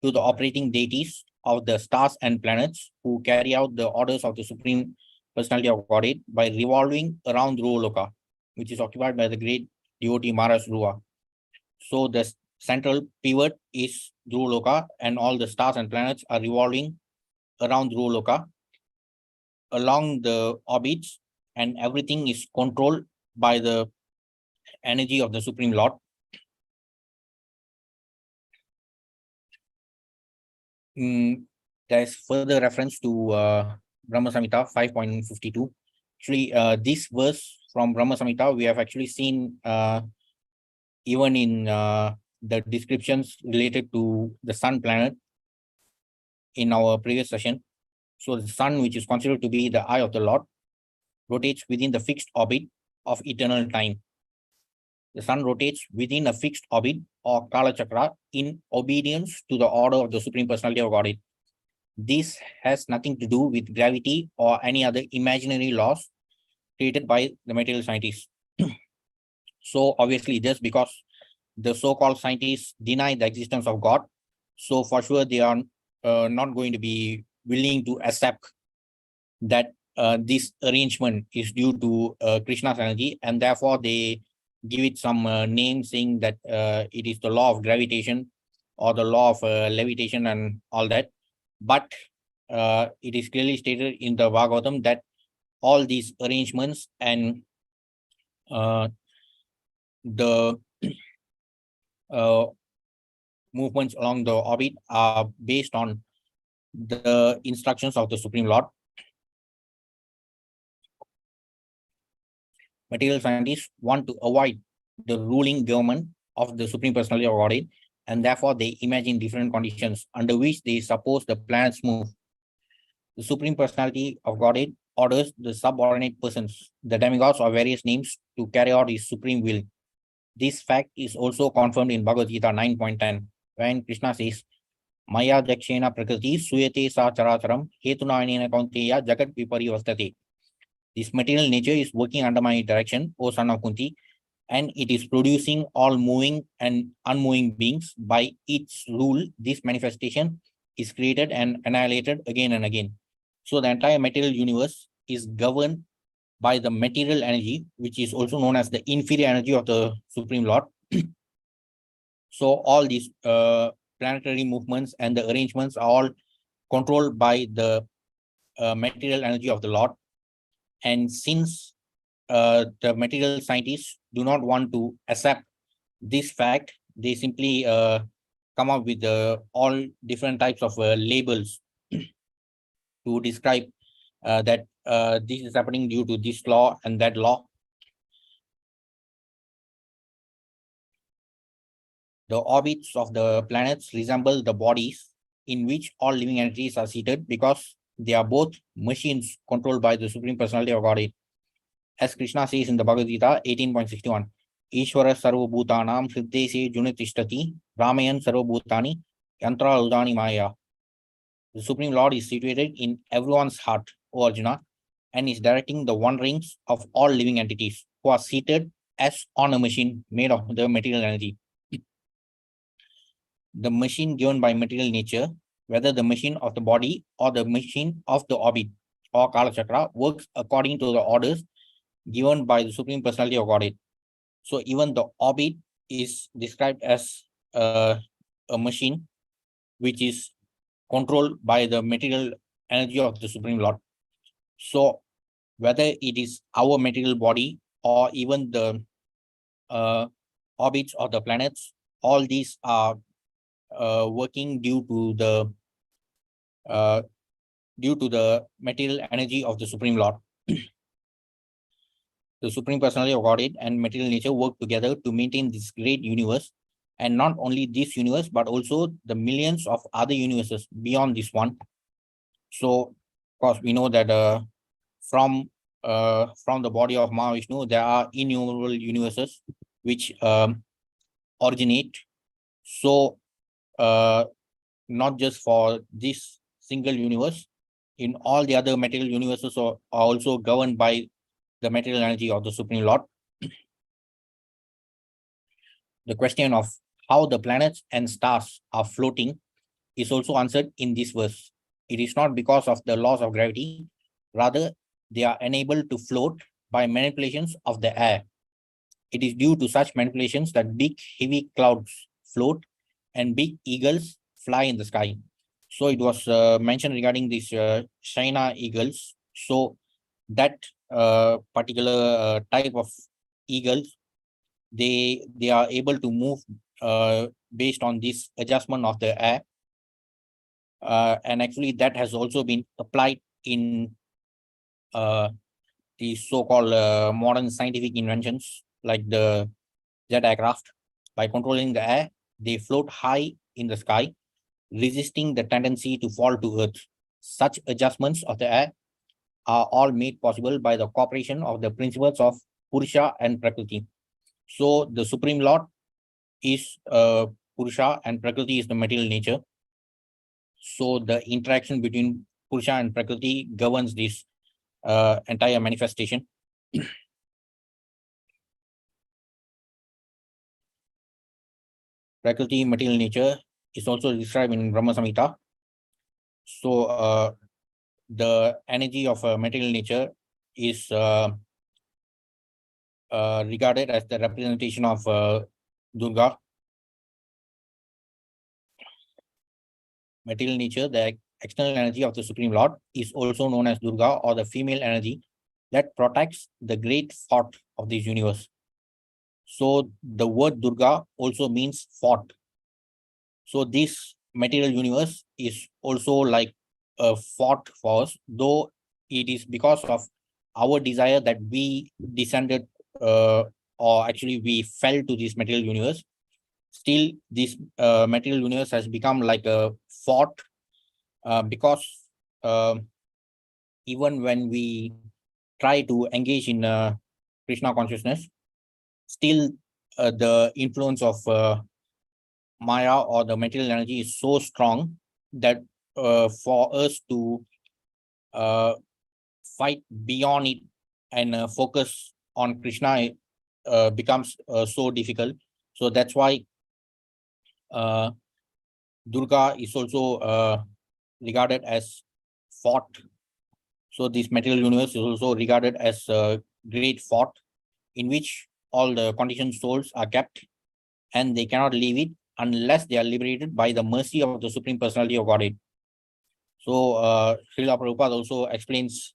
to the operating deities of the stars and planets who carry out the orders of the Supreme Personality of Godhead by revolving around Dhruva Loka, which is occupied by the great devotee Maharaj Dhruva. So the central pivot is Dhruva Loka, and all the stars and planets are revolving around Dhruva Loka along the orbits, and everything is controlled by the energy of the Supreme Lord. There's further reference to Brahma Samhita 5.52. Actually, this verse from Brahma Samhita we have actually seen even in the descriptions related to the sun planet in our previous session. So the sun, which is considered to be the eye of the Lord, rotates within the fixed orbit of eternal time. The sun rotates within a fixed orbit or Kala Chakra in obedience to the order of the Supreme Personality of Godhead. This has nothing to do with gravity or any other imaginary laws created by the material scientists. So obviously, just because the so-called scientists deny the existence of God, so for sure they are not going to be willing to accept that this arrangement is due to Krishna's energy, and therefore they give it some name saying that it is the law of gravitation or the law of levitation and all that. But it is clearly stated in the Bhagavatam that all these arrangements and the movements along the orbit are based on the instructions of the Supreme Lord. Material scientists want to avoid the ruling government of the Supreme Personality of Godhead, and therefore they imagine different conditions under which they suppose the planets move. The Supreme Personality of Godhead orders the subordinate persons, the demigods or various names, to carry out his supreme will. This fact is also confirmed in Bhagavad Gita 9.10, when Krishna says, Maya Jakshena Prakriti Suyate Sa Characharam Hetunanena Kaunteya Jagat Vipari Vastate. This material nature is working under my direction, O son of Kunti, and it is producing all moving and unmoving beings. By its rule, this manifestation is created and annihilated again and again. So the entire material universe is governed by the material energy, which is also known as the inferior energy of the Supreme Lord. So all these planetary movements and the arrangements are all controlled by the material energy of the Lord. And since the material scientists do not want to accept this fact, they simply come up with all different types of labels to describe that this is happening due to this law and that law. The orbits of the planets resemble the bodies in which all living entities are seated, because they are both machines controlled by the Supreme Personality of Godhead. As Krishna says in the Bhagavad Gita 18.61, Ishvara Sarvabhutanam Siddhese Junitishthati Ramayan Sarvabhutani Yantra Udani Maya. The Supreme Lord is situated in everyone's heart, O Arjuna, and is directing the wanderings of all living entities who are seated as on a machine made of the material energy. The machine given by material nature, whether the machine of the body or the machine of the orbit or Kala Chakra, works according to the orders given by the Supreme Personality of Godhead. So even the orbit is described as a machine which is controlled by the material energy of the Supreme Lord. So whether it is our material body or even the orbits of the planets, all these are working due to the material energy of the Supreme Lord. The Supreme Personality of Godhead and material nature work together to maintain this great universe, and not only this universe, but also the millions of other universes beyond this one. So, of course, we know that from the body of Mahavishnu, there are innumerable universes which originate. So, not just for this single universe, in all the other material universes are also governed by the material energy of the Supreme Lord. The question of how the planets and stars are floating is also answered in this verse. It is not because of the laws of gravity, rather they are enabled to float by manipulations of the air. It is due to such manipulations that big heavy clouds float and big eagles fly in the sky. So it was mentioned regarding these China eagles. So that particular type of eagles, they are able to move based on this adjustment of the air, and actually that has also been applied in the so-called modern scientific inventions like the jet aircraft. By controlling the air, they float high in the sky, resisting the tendency to fall to earth. Such adjustments of the air are all made possible by the cooperation of the principles of Purusha and Prakriti. So the Supreme Lord is Purusha and Prakriti is the material nature. So the interaction between Purusha and Prakriti governs this entire manifestation. Prakriti, material nature, is also described in Brahma Samhita. So the energy of material nature is regarded as the representation of Durga. Material nature, the external energy of the Supreme Lord, is also known as Durga, or the female energy that protects the great fort of this universe. So the word Durga also means fort. So this material universe is also like a fought for us, though it is because of our desire that we descended, or actually we fell to this material universe. Still, this material universe has become like a fought, because uh, even when we try to engage in Krishna consciousness, still the influence of Maya or the material energy is so strong that for us to uh, fight beyond it and focus on Krishna becomes so difficult. So that's why uh, Durga is also regarded as fort. So this material universe is also regarded as a great fort in which all the conditioned souls are kept, and they cannot leave it unless they are liberated by the mercy of the Supreme Personality of Godhead. So Srila Prabhupada also explains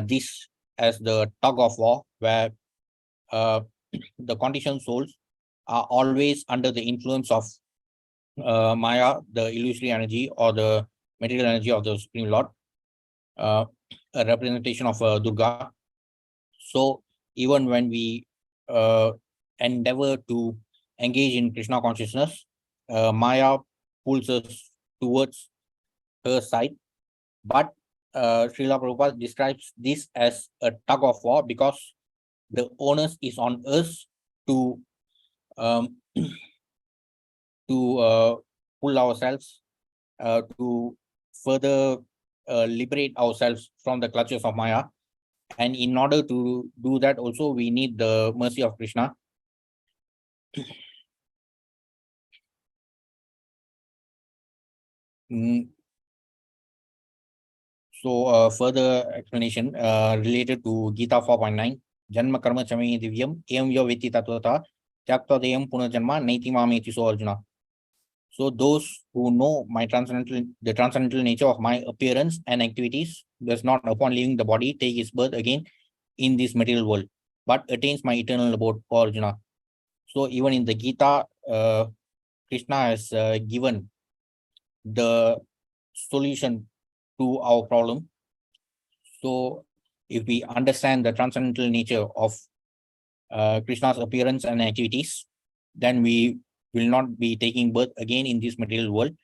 this as the tug of war, where uh, the conditioned souls are always under the influence of Maya, the illusory energy or the material energy of the Supreme Lord, uh, a representation of Durga. So even when we uh, endeavor to engage in Krishna consciousness, Maya pulls us towards her side. But Srila Prabhupada describes this as a tug of war because the onus is on us to um, to pull ourselves to further liberate ourselves from the clutches of Maya. And in order to do that, also we need the mercy of Krishna. Mm, So further explanation related to Gita 4.9. Janma karma chame divyam evam yo veti tattvata tyakta deyam punarjanma naiti mameti so Arjuna. So those who know the transcendental nature of my appearance and activities does not upon leaving the body take his birth again in this material world, but attains my eternal abode for Arjuna. So even in the Gita, Krishna has given the solution to our problem. So if we understand the transcendental nature of Krishna's appearance and activities, then we will not be taking birth again in this material world.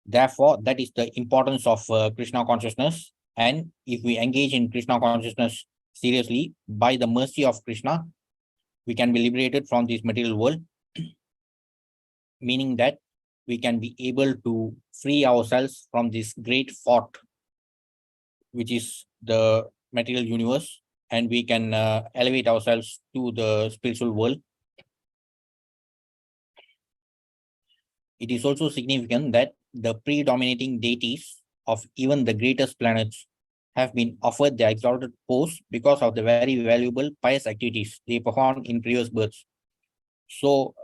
Therefore, that is the importance of Krishna consciousness. And if we engage in Krishna consciousness seriously, by the mercy of Krishna, we can be liberated from this material world, meaning that we can be able to free ourselves from this great fort, which is the material universe, and we can elevate ourselves to the spiritual world. It is also significant that the predominating deities of even the greatest planets have been offered the exalted post because of the very valuable pious activities they performed in previous births. So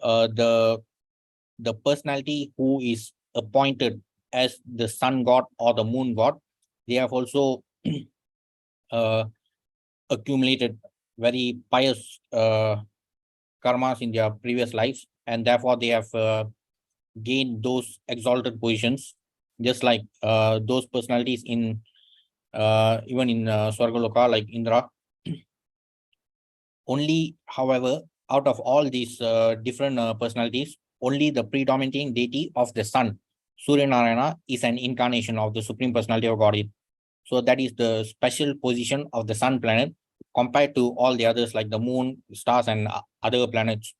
the personality who is appointed as the sun god or the moon god, they have also uh, accumulated very pious karmas in their previous lives, and therefore they have gained those exalted positions, just like those personalities in even in Swargaloka, like Indra. Only, however, out of all these different personalities, only the predominating deity of the sun, Surya Narayana, is an incarnation of the Supreme Personality of Godhead. So that is the special position of the sun planet compared to all the others like the moon, stars, and other planets.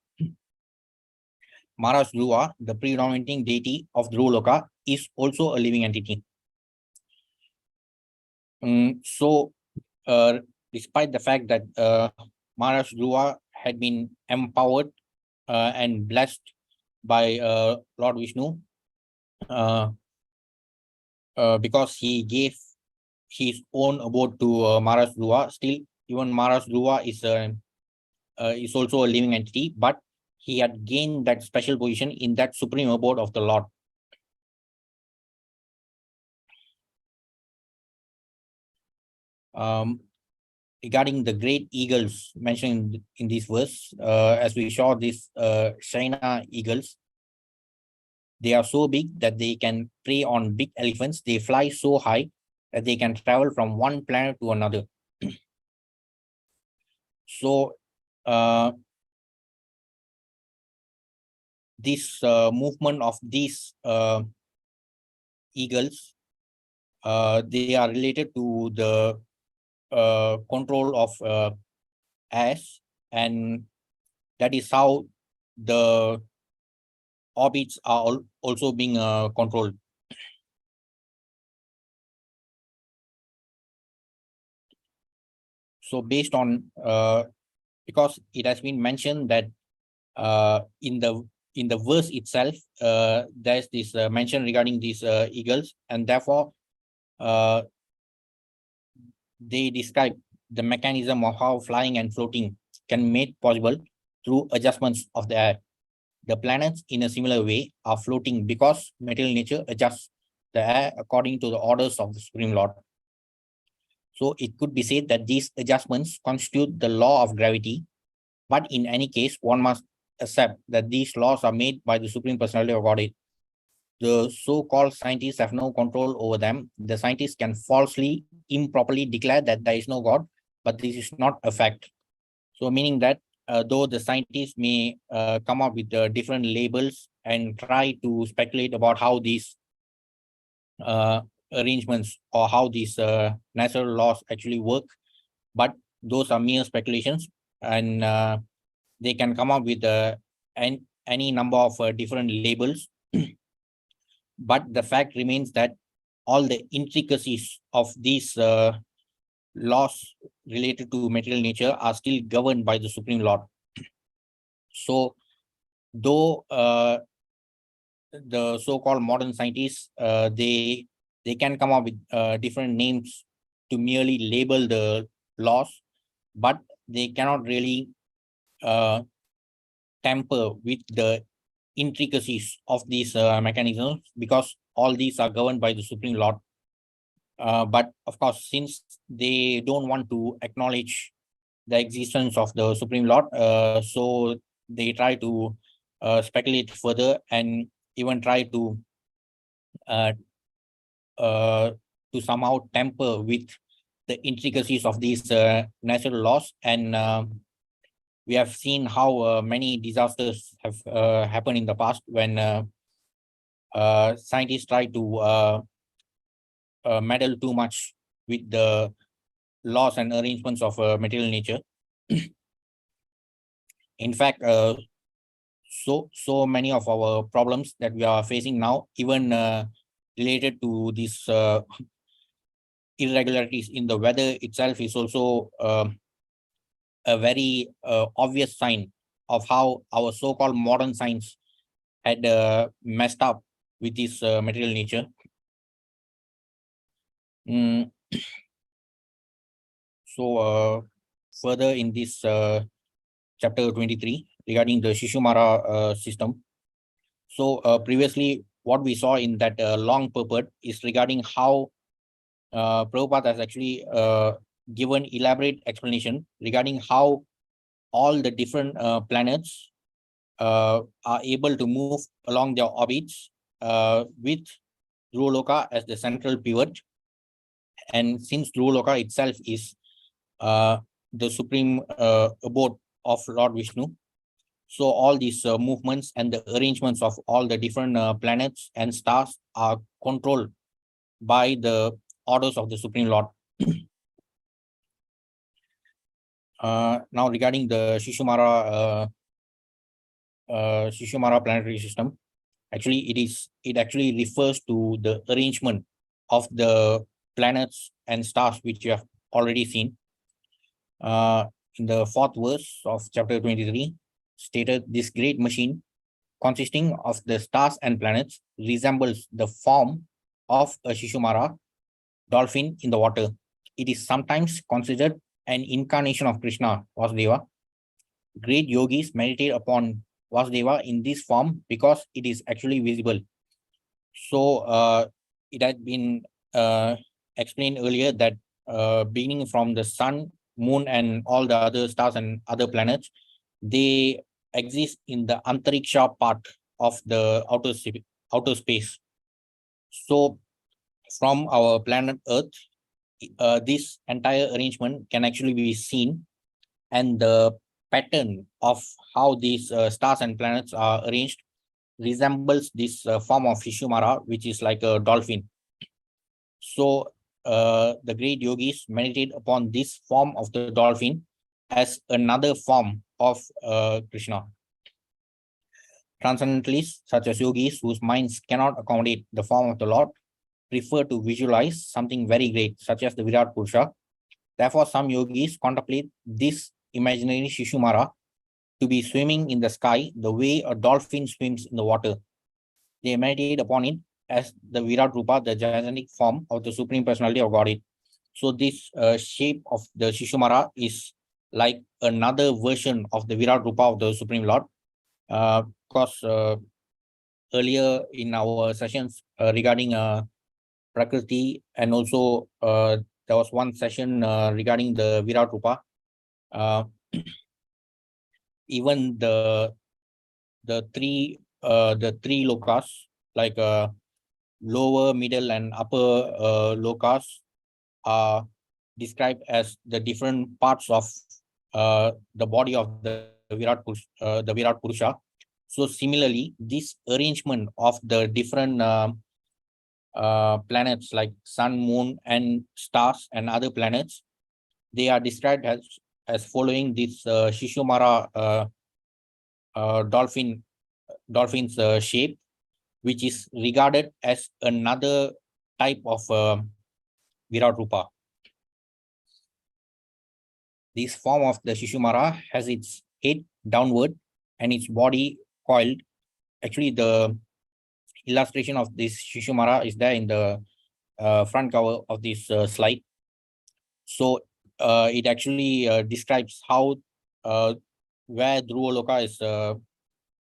Maharaj Dhruva, the predominating deity of Loka, is also a living entity. So, despite the fact that Maharaj Dhruva had been empowered and blessed by Lord Vishnu, uh, because he gave his own abode to Maharaj Dhruva, still even Maharaj Dhruva is also a living entity, but he had gained that special position in that supreme abode of the Lord. Regarding the great eagles mentioned in this verse, as we saw these Shaina eagles, They are so big that they can prey on big elephants. They fly so high that they can travel from one planet to another. So this movement of these eagles, they are related to the control of ash, and that is how the orbits are also being controlled. So based on because it has been mentioned that in the verse itself, there's this mention regarding these eagles, and therefore they describe the mechanism of how flying and floating can be made possible through adjustments of the air. The planets, in a similar way, are floating because material nature adjusts the air according to the orders of the Supreme Lord. So it could be said that these adjustments constitute the law of gravity, but in any case, one must accept that these laws are made by the Supreme Personality of Godhead. The so-called scientists have no control over them. The scientists can falsely, improperly declare that there is no God, but this is not a fact. So meaning that though the scientists may come up with different labels and try to speculate about how these arrangements or how these natural laws actually work, but those are mere speculations, and they can come up with any number of different labels. But the fact remains that all the intricacies of these laws related to material nature are still governed by the Supreme Lord. So though the so-called modern scientists, they can come up with different names to merely label the laws, but they cannot really tamper with the intricacies of these mechanisms, because all these are governed by the Supreme Lord. But of course, since they don't want to acknowledge the existence of the Supreme Lord, so they try to speculate further and even try uh, to somehow tamper with the intricacies of these natural laws. And we have seen how many disasters have happened in the past when scientists try to meddle too much with the laws and arrangements of material nature. In fact, so many of our problems that we are facing now, even related to these irregularities in the weather itself, is also a very obvious sign of how our so-called modern science had messed up with this material nature. So further in this chapter 23 regarding the Shishumara system. So previously what we saw in that long purport is regarding how Prabhupada has actually given elaborate explanation regarding how all the different planets are able to move along their orbits with Loka as the central pivot. And since Loka itself is the supreme abode of Lord Vishnu, so all these movements and the arrangements of all the different planets and stars are controlled by the orders of the Supreme Lord. Now regarding the Shishumara planetary system, actually it actually refers to the arrangement of the planets and stars, which you have already seen. In the fourth verse of chapter 23, stated, this great machine consisting of the stars and planets resembles the form of a Shishumara dolphin in the water. It is sometimes considered an incarnation of Krishna, Vasudeva. Great yogis meditate upon Vasudeva in this form because it is actually visible. So it had been explained earlier that beginning from the sun, moon, and all the other stars and other planets, they exist in the Antariksha part of the outer outer space. So from our planet Earth, this entire arrangement can actually be seen, and the pattern of how these stars and planets are arranged resembles this form of Shishumara, which is like a dolphin. So the great yogis meditate upon this form of the dolphin as another form of Krishna. Transcendentalists, such as yogis whose minds cannot accommodate the form of the Lord, prefer to visualize something very great, such as the Virat Purusha. Therefore, some yogis contemplate this imaginary Shishumara to be swimming in the sky the way a dolphin swims in the water. They meditate upon it as the Virat Rupa, the gigantic form of the Supreme Personality of Godhead. So this shape of the Shishumara is like another version of the Virat Rupa of the Supreme Lord. Because earlier in our sessions regarding Prakriti, and also there was one session regarding the Virat Rupa. Even the three lokas, like lower, middle, and upper lokas, are described as the different parts of the body of the Virat Purusha. So similarly, this arrangement of the different planets like sun, moon, and stars and other planets, they are described as following this Shishumara dolphin's shape, which is regarded as another type of Virat Rupa. This form of the Shishumara has its head downward and its body coiled. Actually, the illustration of this Shishumara is there in the front cover of this slide. So it actually describes how where Dhruva Loka is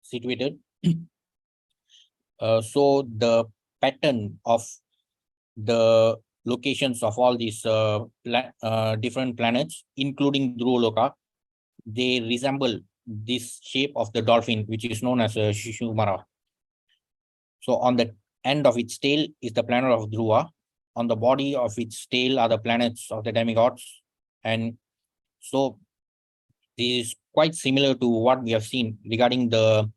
situated. So the pattern of the locations of all these different planets, including Dhruva Loka, they resemble this shape of the dolphin, which is known as a Shishumara. So on the end of its tail is the planet of Dhruva. On the body of its tail are the planets of the demigods. And so this is quite similar to what we have seen regarding the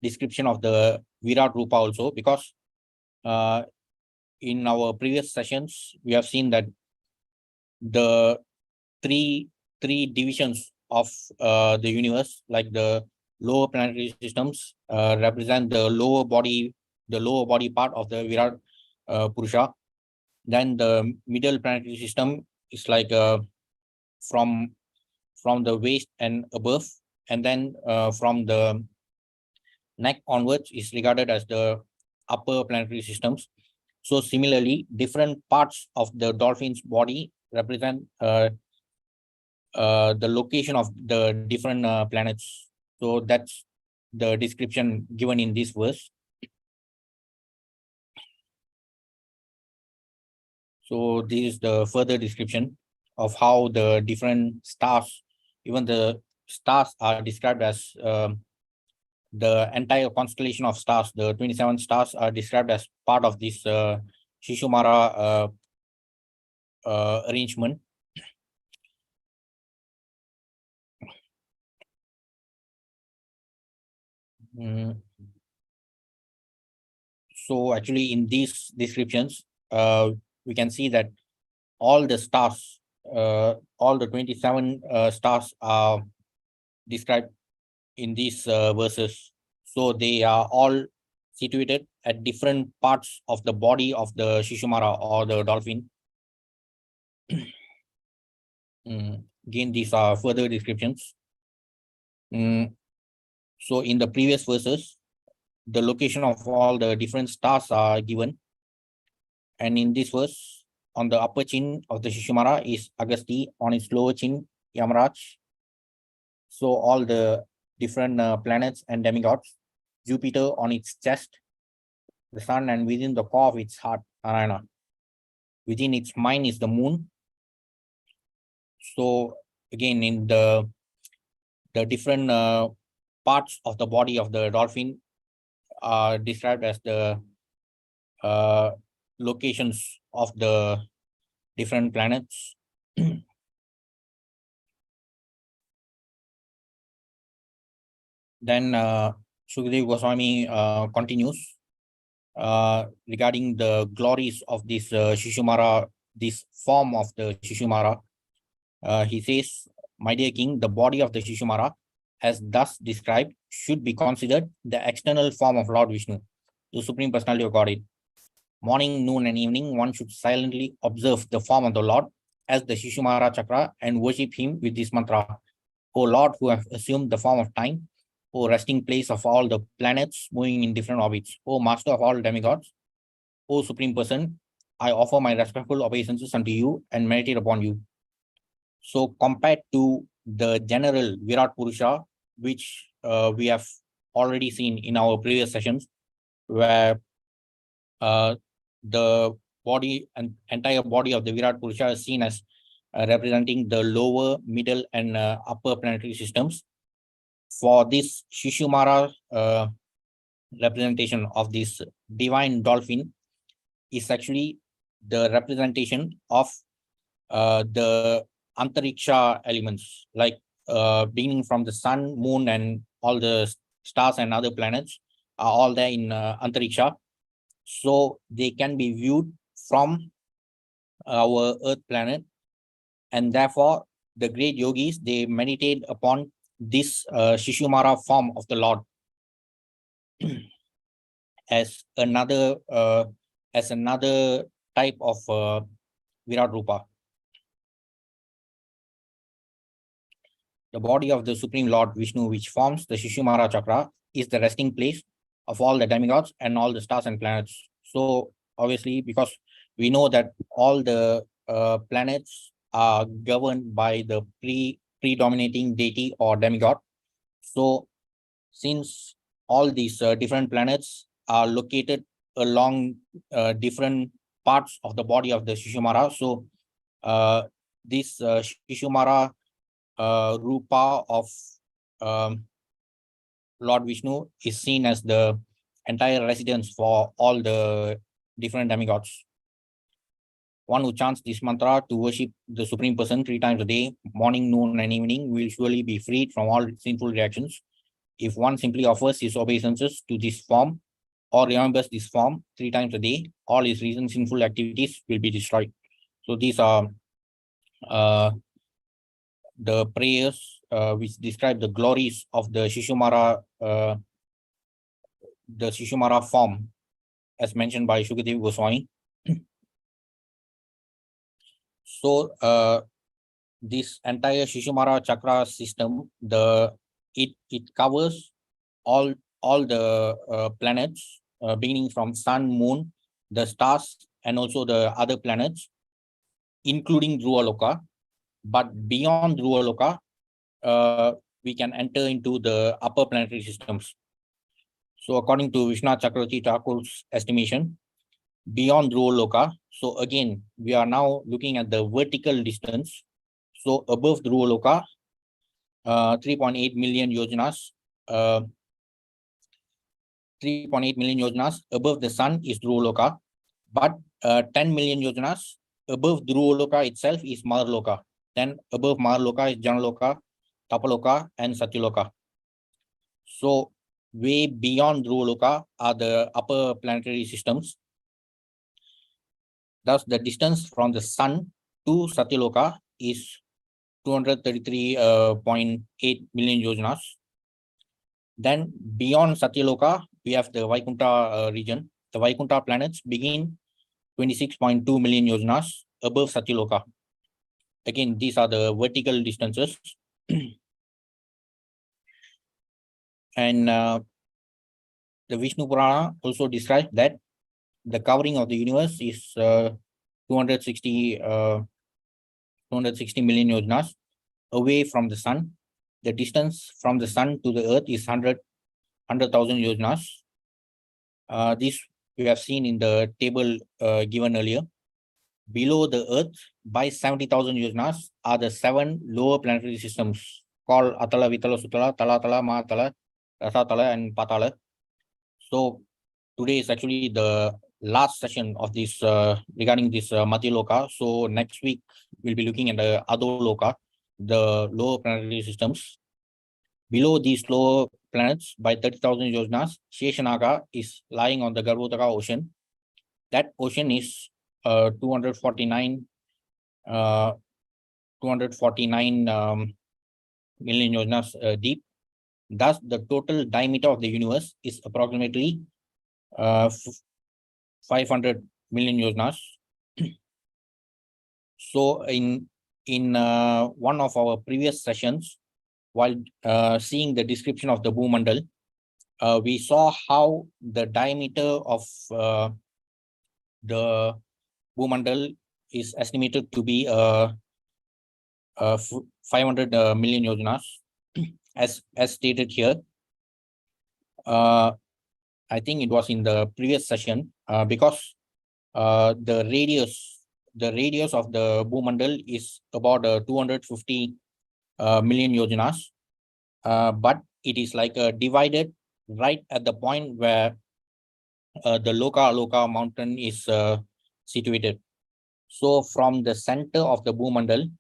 description of the Virat Rupa also, because in our previous sessions, we have seen that the three divisions of the universe, like the lower planetary systems, represent the lower body part of the Virat Purusha. Then the middle planetary system is like from the waist and above, and then from the neck onwards is regarded as the upper planetary systems. So similarly, different parts of the dolphin's body represent the location of the different planets. So that's the description given in this verse. So this is the further description of how the different stars, even the stars, are described as the entire constellation of stars. The 27 stars are described as part of this Shishumara arrangement. So actually in these descriptions, we can see that all the stars, all the 27 stars are described in these verses. So they are all situated at different parts of the body of the Shishumara or the dolphin. Again, these are further descriptions. So in the previous verses, the location of all the different stars are given. And in this verse, on the upper chin of the Shishumara is Agasti, on its lower chin, Yamaraj. So all the different planets and demigods. Jupiter on its chest, the sun, and within the core of its heart, Narayana. Within its mind is the moon. So again, in the different parts of the body of the dolphin are described as the locations of the different planets. Then Sukadev Goswami continues regarding the glories of this Shishumara, this form of the Shishumara. He says, "My dear king, the body of the Shishumara, as thus described, should be considered the external form of Lord Vishnu, the Supreme Personality of Godhead. Morning, noon, and evening, one should silently observe the form of the Lord as the Shishumara Chakra and worship him with this mantra. O Lord, who have assumed the form of time, O resting place of all the planets moving in different orbits, O master of all demigods, O Supreme Person, I offer my respectful obeisances unto you and meditate upon you." So compared to the general Virat Purusha, which we have already seen in our previous sessions, where the body and entire body of the Virat Purusha is seen as representing the lower, middle, and upper planetary systems. For this Shishumara representation of this divine dolphin is actually the representation of the Antariksha elements, like beginning from the sun, moon, and all the stars and other planets are all there in Antariksha. So they can be viewed from our Earth planet, and therefore the great yogis, they meditate upon this Shishumara form of the Lord as another type of Virat Rupa. The body of the Supreme Lord Vishnu, which forms the Shishumara Chakra, is the resting place of all the demigods and all the stars and planets. So obviously, because we know that all the planets are governed by the predominating deity or demigod. So since all these different planets are located along different parts of the body of the Shishumara, so this Shishumara Rupa of Lord Vishnu is seen as the entire residence for all the different demigods. One who chants this mantra to worship the Supreme Person 3 times a day, morning, noon, and evening, will surely be freed from all sinful reactions. If one simply offers his obeisances to this form or remembers this form 3 times a day, all his recent sinful activities will be destroyed. So these are the prayers which describe the glories of the Shishumara form, as mentioned by Sukadev Goswami. So this entire Shishumara chakra system, it covers all the planets, beginning from sun, moon, the stars, and also the other planets, including Dhruva Loka. But beyond Dhruva Loka, we can enter into the upper planetary systems. So according to Vishwanath Chakravarti Thakur's estimation, beyond Dhruva Loka, so again, we are now looking at the vertical distance. So above Dhruva Loka, 3.8 million yojanas, 3.8 million yojanas above the sun is Dhruva Loka, but 10 million yojanas above Dhruva Loka itself is Mother Loka. Then above Mother Loka is Janaloka, Tapaloka, and Satyaloka. So way beyond Dhruva Loka are the upper planetary systems. Thus, the distance from the sun to Satyaloka is 233.8 million yojanas. Then beyond Satyaloka, we have the Vaikuntha region. The Vaikuntha planets begin 26.2 million yojanas above Satyaloka. Again, these are the vertical distances. And the Vishnu Purana also describes that the covering of the universe is 260 million yojanas away from the sun. The distance from the sun to the earth is 100,000 yojanas. This we have seen in the table given earlier. Below the earth by 70,000 yojanas are the 7 lower planetary systems called Atala, Vitala, Sutala, Talatala, Mahatala, Rasatala, and Patala. So today is actually the last session of this regarding this Madhya Loka. So next week we'll be looking at the Adho Loka, the lower planetary systems. Below these lower planets by 30,000 yojanas, Sheshanaga is lying on the Garbhodaka Ocean. That ocean is 249 million yojanas deep. Thus, the total diameter of the universe is approximately 500 million yojanas. So, in one of our previous sessions, while seeing the description of the Bhumandal, we saw how the diameter of the Bhumandal is estimated to be 500 million yojanas, as stated here. I think it was in the previous session because the radius of the Bhumandal is about 250 million yojanas, but it is like divided right at the point where the Loka mountain is situated. So from the center of the Bhumandal,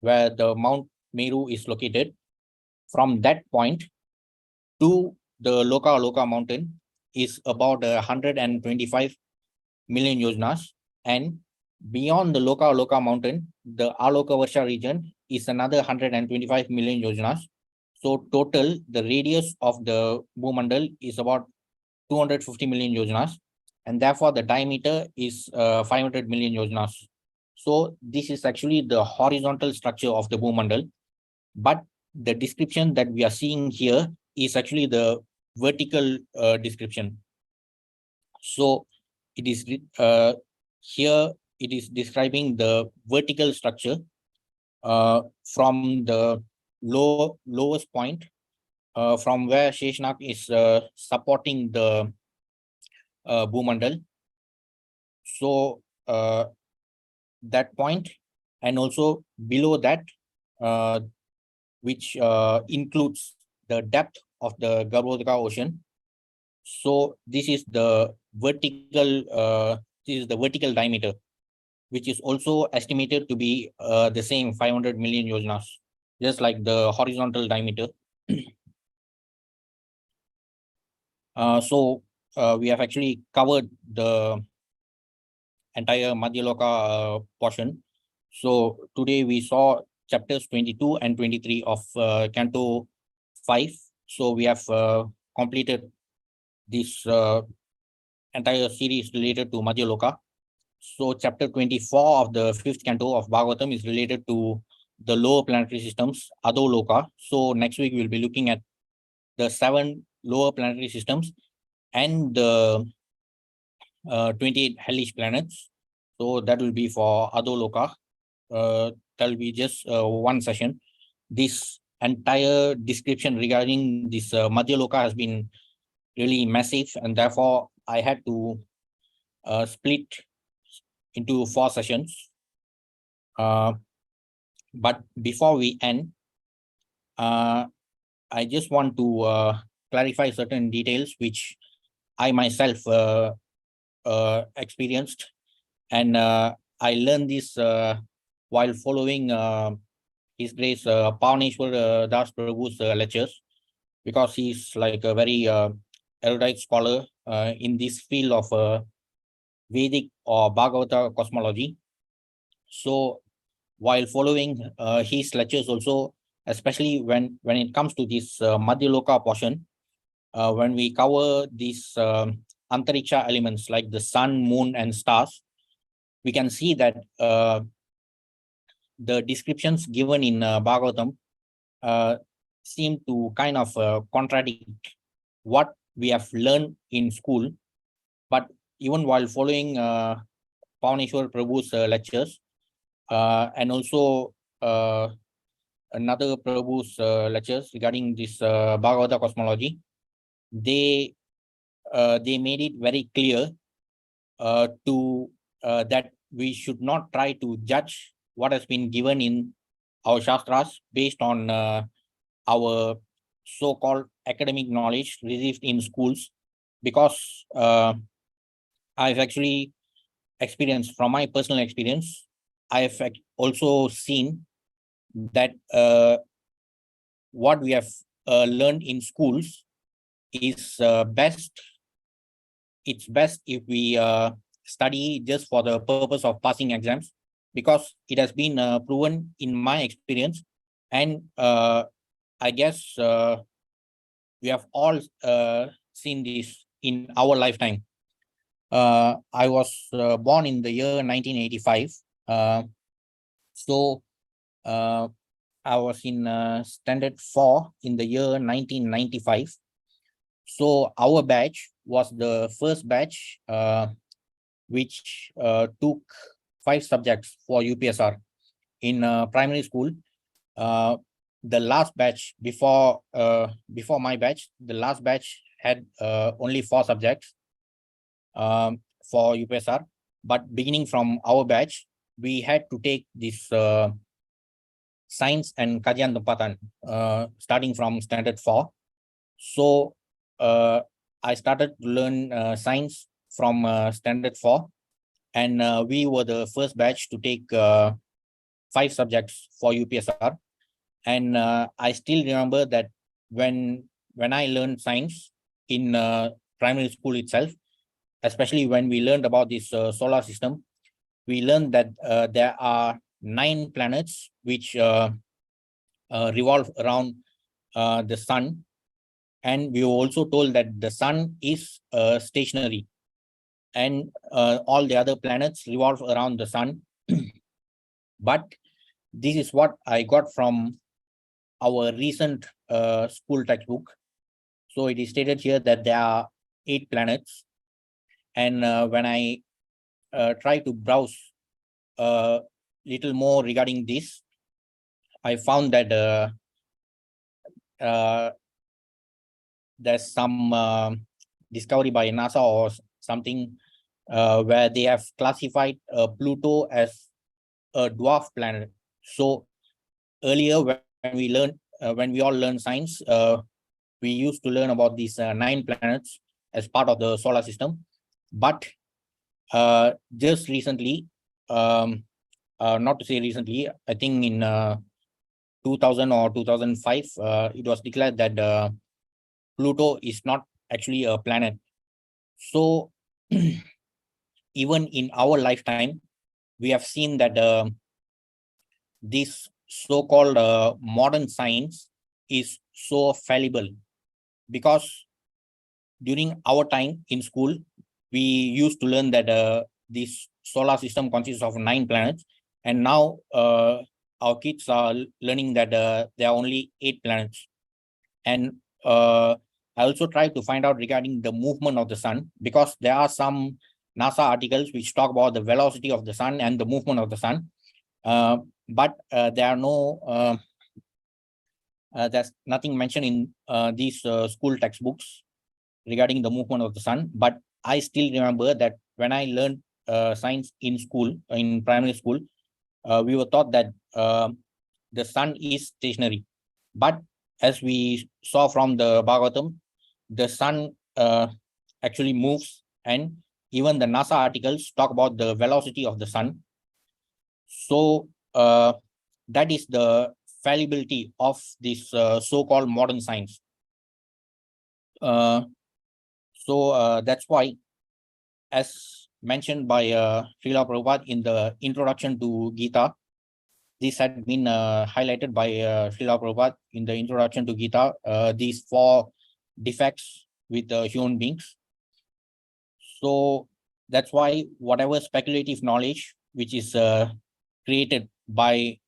where the Mount Meru is located, from that point to the Loka mountain is about 125 million yojanas, and beyond the Loka mountain, the Aloka Varsha region is another 125 million yojanas. So total, the radius of the Bhumandal is about 250 million yojanas, and therefore the diameter is 500 million yojanas. So this is actually the horizontal structure of the Bhumandal, but the description that we are seeing here is actually the vertical description. So it is here it is describing the vertical structure from the lowest point from where Sheshnak is supporting the Bhumandal. So that point, and also below that, which includes the depth of the Garbhodaka Ocean. So this is the vertical diameter, which is also estimated to be the same 500 million yojanas, just like the horizontal diameter. So we have actually covered the entire Madhya Loka portion. So today we saw chapters 22 and 23 of Canto 5. So we have completed this entire series related to Madhya Loka. So chapter 24 of the 5th canto of Bhagavatam is related to the lower planetary systems, Adho Loka. So next week we'll be looking at the 7 lower planetary systems and the 28 hellish planets. So that will be for Adho Loka. That will be just one session. This entire description regarding this Madhya Loka has been really massive, and therefore I had to split into 4 sessions. But before we end, I just want to clarify certain details which I myself experienced, and I learned this while following His Grace Pavaneshwar Das Prabhu's lectures, because he's like a very erudite scholar in this field of Vedic or Bhagavata cosmology. So while following his lectures also, especially when it comes to this Madhya Loka portion, when we cover these Antariksha elements like the sun, moon, and stars, we can see that the descriptions given in Bhagavatam seem to kind of contradict what we have learned in school. But even while following Pavaneshwar Prabhu's lectures, and also another Prabhu's lectures regarding this Bhagavata cosmology, they made it very clear to that we should not try to judge what has been given in our Shastras based on our so-called academic knowledge received in schools, because I've actually experienced, from my personal experience, I've also seen that what we have learned in schools is it's best if we study just for the purpose of passing exams, because it has been proven in my experience, and I guess we have all seen this in our lifetime. I was born in the year 1985. So I was in standard 4 in the year 1995. So our batch was the first batch which took 5 subjects for UPSR in primary school. The last batch before my batch, the last batch had only 4 subjects for UPSR. But beginning from our batch, we had to take this science and kajian tempatan starting from standard 4. So I started to learn science from standard 4, and we were the first batch to take 5 subjects for UPSR. And I still remember that when I learned science in primary school itself, especially when we learned about this solar system, we learned that there are 9 planets which revolve around the sun. And we were also told that the sun is stationary, and all the other planets revolve around the sun. But this is what I got from our recent school textbook. So it is stated here that there are 8 planets. And when I try to browse a little more regarding this, I found that there's some discovery by NASA or something where they have classified Pluto as a dwarf planet. So earlier, when we learned, when we all learned science, we used to learn about these 9 planets as part of the solar system. But just recently, not to say recently, I think in 2000 or 2005, it was declared that Pluto is not actually a planet. So even in our lifetime, we have seen that this so-called modern science is so fallible, because during our time in school, we used to learn that this solar system consists of 9 planets, and now our kids are learning that there are only 8 planets. And I also tried to find out regarding the movement of the sun, because there are some NASA articles which talk about the velocity of the sun and the movement of the sun. But there are no, there's nothing mentioned in these school textbooks regarding the movement of the sun. But I still remember that when I learned science in school, in primary school, we were taught that the sun is stationary. But as we saw from the Bhagavatam, the sun actually moves, and even the NASA articles talk about the velocity of the sun. So that is the fallibility of this so-called modern science. So that's why, as mentioned by Srila Prabhupada in the introduction to Gita, this had been highlighted by Srila Prabhupada in the introduction to Gita, these 4 defects with human beings. So that's why whatever speculative knowledge which is created by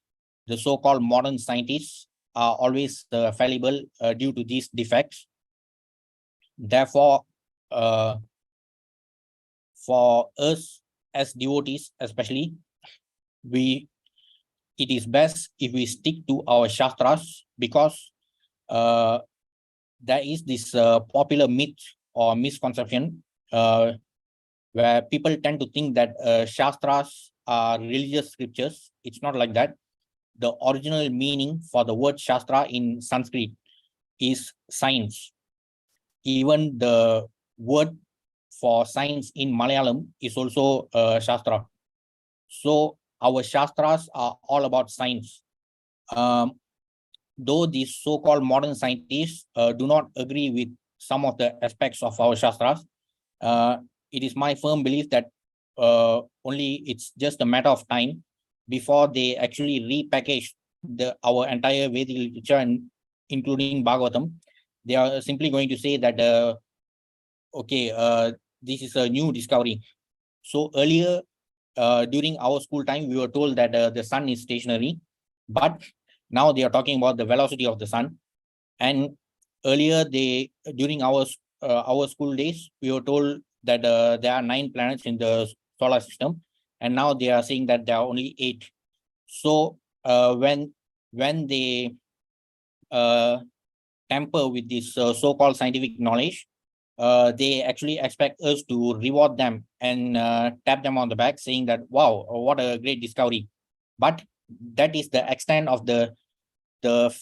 the so-called modern scientists are always fallible due to these defects. Therefore, for us as devotees especially, it is best if we stick to our shastras, because there is this popular myth or misconception where people tend to think that shastras are religious scriptures. It's not like that. The original meaning for the word shastra in Sanskrit is science. Even the word for science in Malayalam is also Shastra. So our Shastras are all about science. Though these so-called modern scientists do not agree with some of the aspects of our Shastras, it is my firm belief that only it's just a matter of time before they actually repackage our entire Vedic literature, and including Bhagavatam. They are simply going to say that, this is a new discovery. So earlier, during our school time, we were told that the sun is stationary, but now they are talking about the velocity of the sun. And earlier, during our school days, we were told that there are 9 planets in the solar system, and now they are saying that there are only 8. So when they tamper with this so-called scientific knowledge, they actually expect us to reward them and tap them on the back, saying that, wow, what a great discovery. But that is the extent of the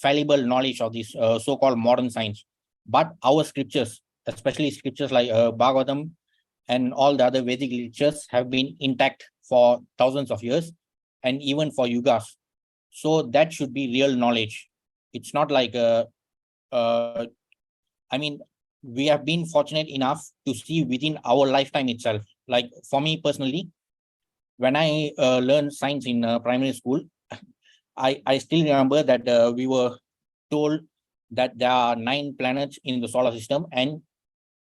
fallible knowledge of this so-called modern science. But our scriptures, especially scriptures like Bhagavatam and all the other Vedic literatures, have been intact for thousands of years and even for yugas. So that should be real knowledge. It's not like I mean, we have been fortunate enough to see within our lifetime itself. Like for me personally, when I learned science in primary school, I still remember that we were told that there are 9 planets in the solar system and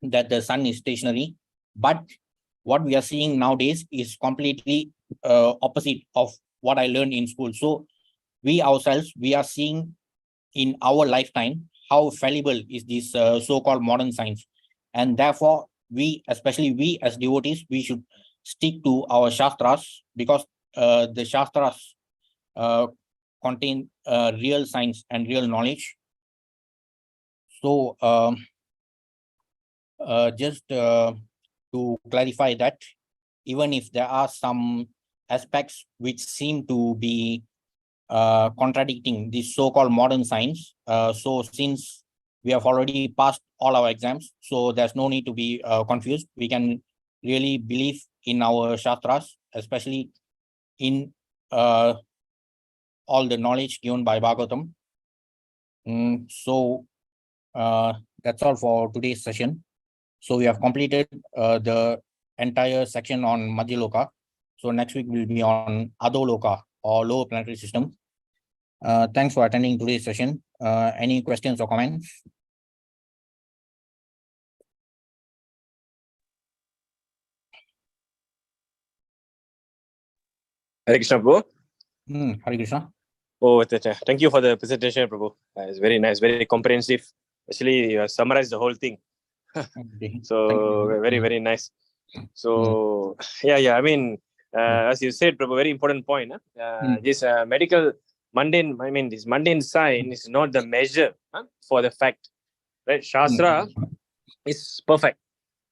that the sun is stationary. But what we are seeing nowadays is completely opposite of what I learned in school. So we ourselves, we are seeing in our lifetime how fallible is this so-called modern science. And therefore, especially we as devotees, we should stick to our Shastras, because the Shastras contain real science and real knowledge. So just to clarify that, even if there are some aspects which seem to be contradicting this so-called modern science, so since we have already passed all our exams, so there's no need to be confused. We can really believe in our Shastras, especially in all the knowledge given by Bhagavatam. So that's all for today's session. So we have completed the entire section on Madhya Loka. So next week will be on Adho Loka, or lower planetary system. Thanks for attending today's session. Any questions or comments? Hare Krishna, Prabhu. Hare Krishna. Oh, thank you for the presentation, Prabhu. It's very nice, very comprehensive. Actually, you summarized the whole thing. So very, very nice. So yeah. I mean, as you said, Prabhu, very important point. This medical mundane, this mundane science is not the measure for the fact, right? Shastra is perfect.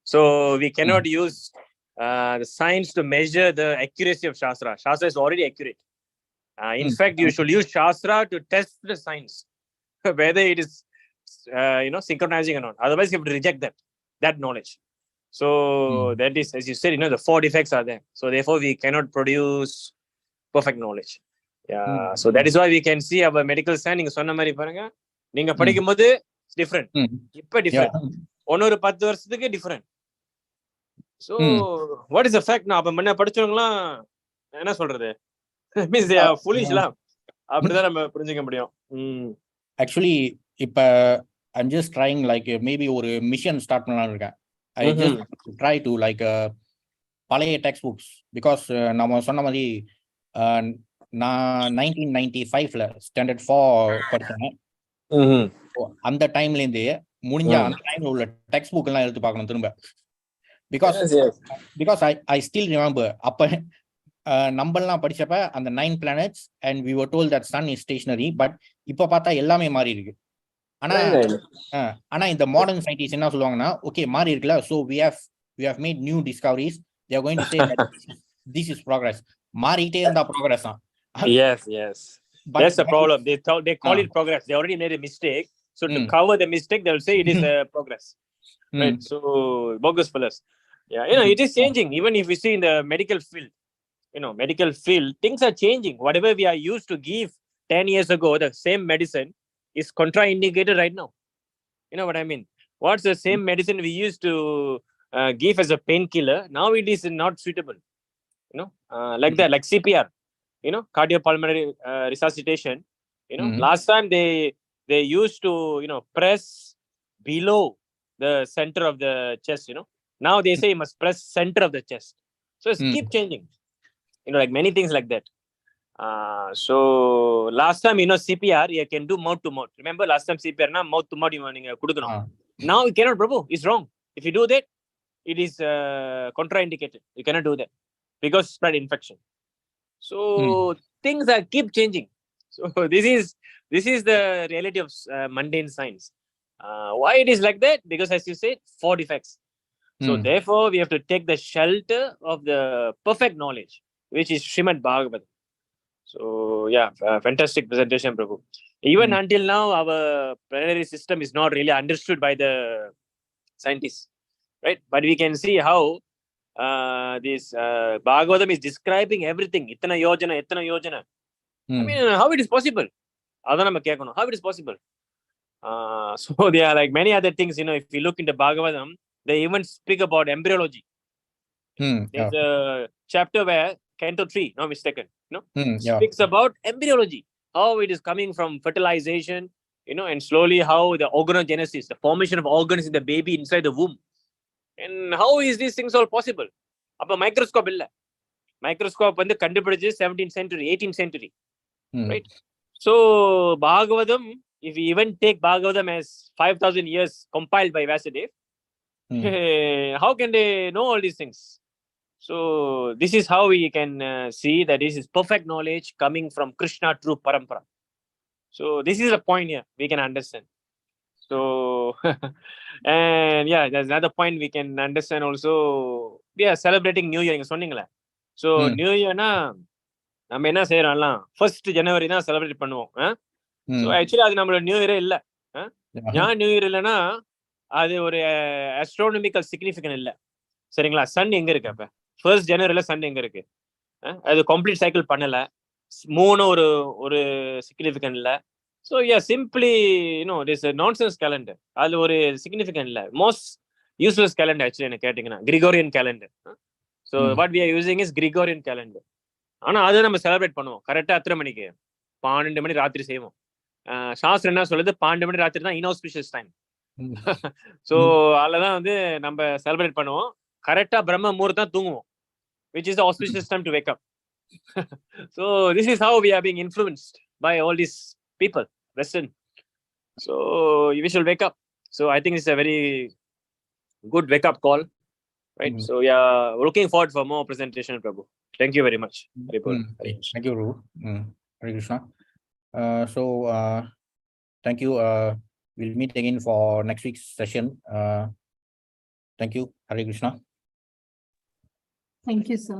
So we cannot use the science to measure the accuracy of Shastra. Shastra is already accurate. In fact, you should use Shastra to test the science, whether it is synchronizing or not. Otherwise, you have to reject that knowledge. So that is, as you said, the 4 defects are there. So therefore, we cannot produce perfect knowledge. Yeah. So that is why we can see our medical science. நீங்க சொன்ன மாதிரி பாருங்க, நீங்க படிக்கும்போது different. இப்ப different. ஒன்னொரு 10 வருஷத்துக்கு different. So what is the fact now? அப்ப முன்ன படிச்சவங்கலாம் என்ன சொல்றது? Means they are foolish lah. அப்படிதான் நம்ம புரிஞ்சுக்க முடியும். Actually, இப்ப I'm just trying like maybe ஒரு மிஷன் ஸ்டார்ட் பண்ணலாம்னு இருக்கேன். I just try to like பழைய டெக்ஸ்ட் புக்ஸ், பிகாஸ் நம்ம சொன்ன மாதிரி நான் 1995ல ஸ்டாண்டர்ட் 4 படித்தேன். அந்த டைம்லேருந்து முடிஞ்சா அந்த டைம்ல உள்ள டெக்ஸ்ட் புக் எல்லாம் எடுத்து பார்க்கணும் திரும்ப. பிகாஸ் ஐ ஸ்டில் ரிமெம்பர் அப்ப நம்மலாம் படிச்சப்ப அந்த 9 planets and we were told that sun is stationary, but இப்ப பார்த்தா எல்லாமே மாறி இருக்கு. ஆனா இந்த மாடர்ன் சயின்டிஸ்ட் என்ன சொல்லுவாங்கன்னா, ஓகே மாறி இருக்குல்ல, so we have made new discoveries, they are going to say that this is progress. மாறிட்டே இருந்தா progress தான். Yes. But that's the problem. They call it progress. They already made a mistake, so to cover the mistake they will say it is a progress. right? So bogus fellas. Yeah, it is changing. Even if we see in the medical field, medical field, things are changing. Whatever we are used to give 10 years ago, the same medicine is contraindicated right now. You know what I mean? What's the same medicine we used to give as a painkiller? Now it is not suitable. Like that, like CPR, cardiopulmonary resuscitation. Last time they used to, press below the center of the chest. Now they say you must press center of the chest. So it's keep changing. Like many things like that. So last time, CPR, you can do mouth to mouth. Remember last time CPR, na mouth to mouth, now you cannot, Prabhu. It's wrong. If you do that, it is contraindicated. You cannot do that because spread infection. So things are keep changing. So this is the reality of mundane science. Why it is like that? Because as you said, 4 defects. So therefore, we have to take the shelter of the perfect knowledge, which is Srimad Bhagavatam. So yeah, fantastic presentation, Prabhu. Even until now, our planetary system is not really understood by the scientists, right? But we can see how this Bhagavatam is describing everything. Itana yojana. I mean, how it is possible? How it is possible? So there are like many other things. If you look into Bhagavatam, they even speak about embryology. There's a chapter where Canto 3, no mistaken, speaks about embryology, how it is coming from fertilization, and slowly how the organogenesis, the formation of organs in the baby inside the womb, and how is these things all possible? Appa microscope illa. Microscope வந்து கண்டுபிடிச்சு 17th century, 18th century, right? So Bhagavatam, if we even take Bhagavatam as 5,000 years compiled by Vasudev, how can they know all these things? So this is how we can see that this is perfect knowledge coming from Krishna through parampara. So this is the point here we can understand. So and yeah, there's another point we can understand also. We are celebrating New Year. So New Year na நம்ம என்ன செய்யறோம்லாம் 1st January தான் celebrate பண்ணுவோம். So actually அது நம்மளோட new இயரே இல்லை. ஏன் new year இல்லைன்னா அது ஒரு ஆஸ்ட்ரோனமிக்கல் சிக்னிஃபிகன்ட் இல்லை. சரிங்களா? சன் எங்க இருக்கு? அப்ப 1st January சன் எங்க இருக்கு? அது கம்ப்ளீட் சைக்கிள் பண்ணல. மூணு ஒரு சிக்னிஃபிகன்ட் இல்லை. So simply it's nonsense calendar. அதுல ஒரு சிக்னிஃபிகன்ட் இல்லை. மோஸ்ட் யூஸ்லெஸ் கேலண்டர் ஆக்சுவலி என்ன கேட்டீங்கன்னா Gregorian calendar. So what we are using is Gregorian calendar. ஆனா அதை நம்ம செலிப்ரேட் பண்ணுவோம். கரெக்டா எத்தனை மணிக்கு? 12 மணி ராத்திரி செய்வோம். சாஸ்திரம் என்ன சொல்லுது? 12 மணி ராத்திரி தான் இன்ஆஸ்பிஷியஸ் டைம். ஸோ அதுலதான் நம்ம செலிப்ரேட் பண்ணுவோம். கரெக்டா பிரம்ம முகூர்த்தம் தூங்குவோம், which is the auspicious time to wake up. So this is how we are being influenced by all these people, Western. So we should wake up. So I think it's a very good wake up call, right? So yeah, looking forward for more presentation, Prabhu. Thank you very much. Thank you, Prabhu. Hare Krishna. So thank you. We'll meet again for next week's session. Thank you. Hare Krishna. Thank you, sir.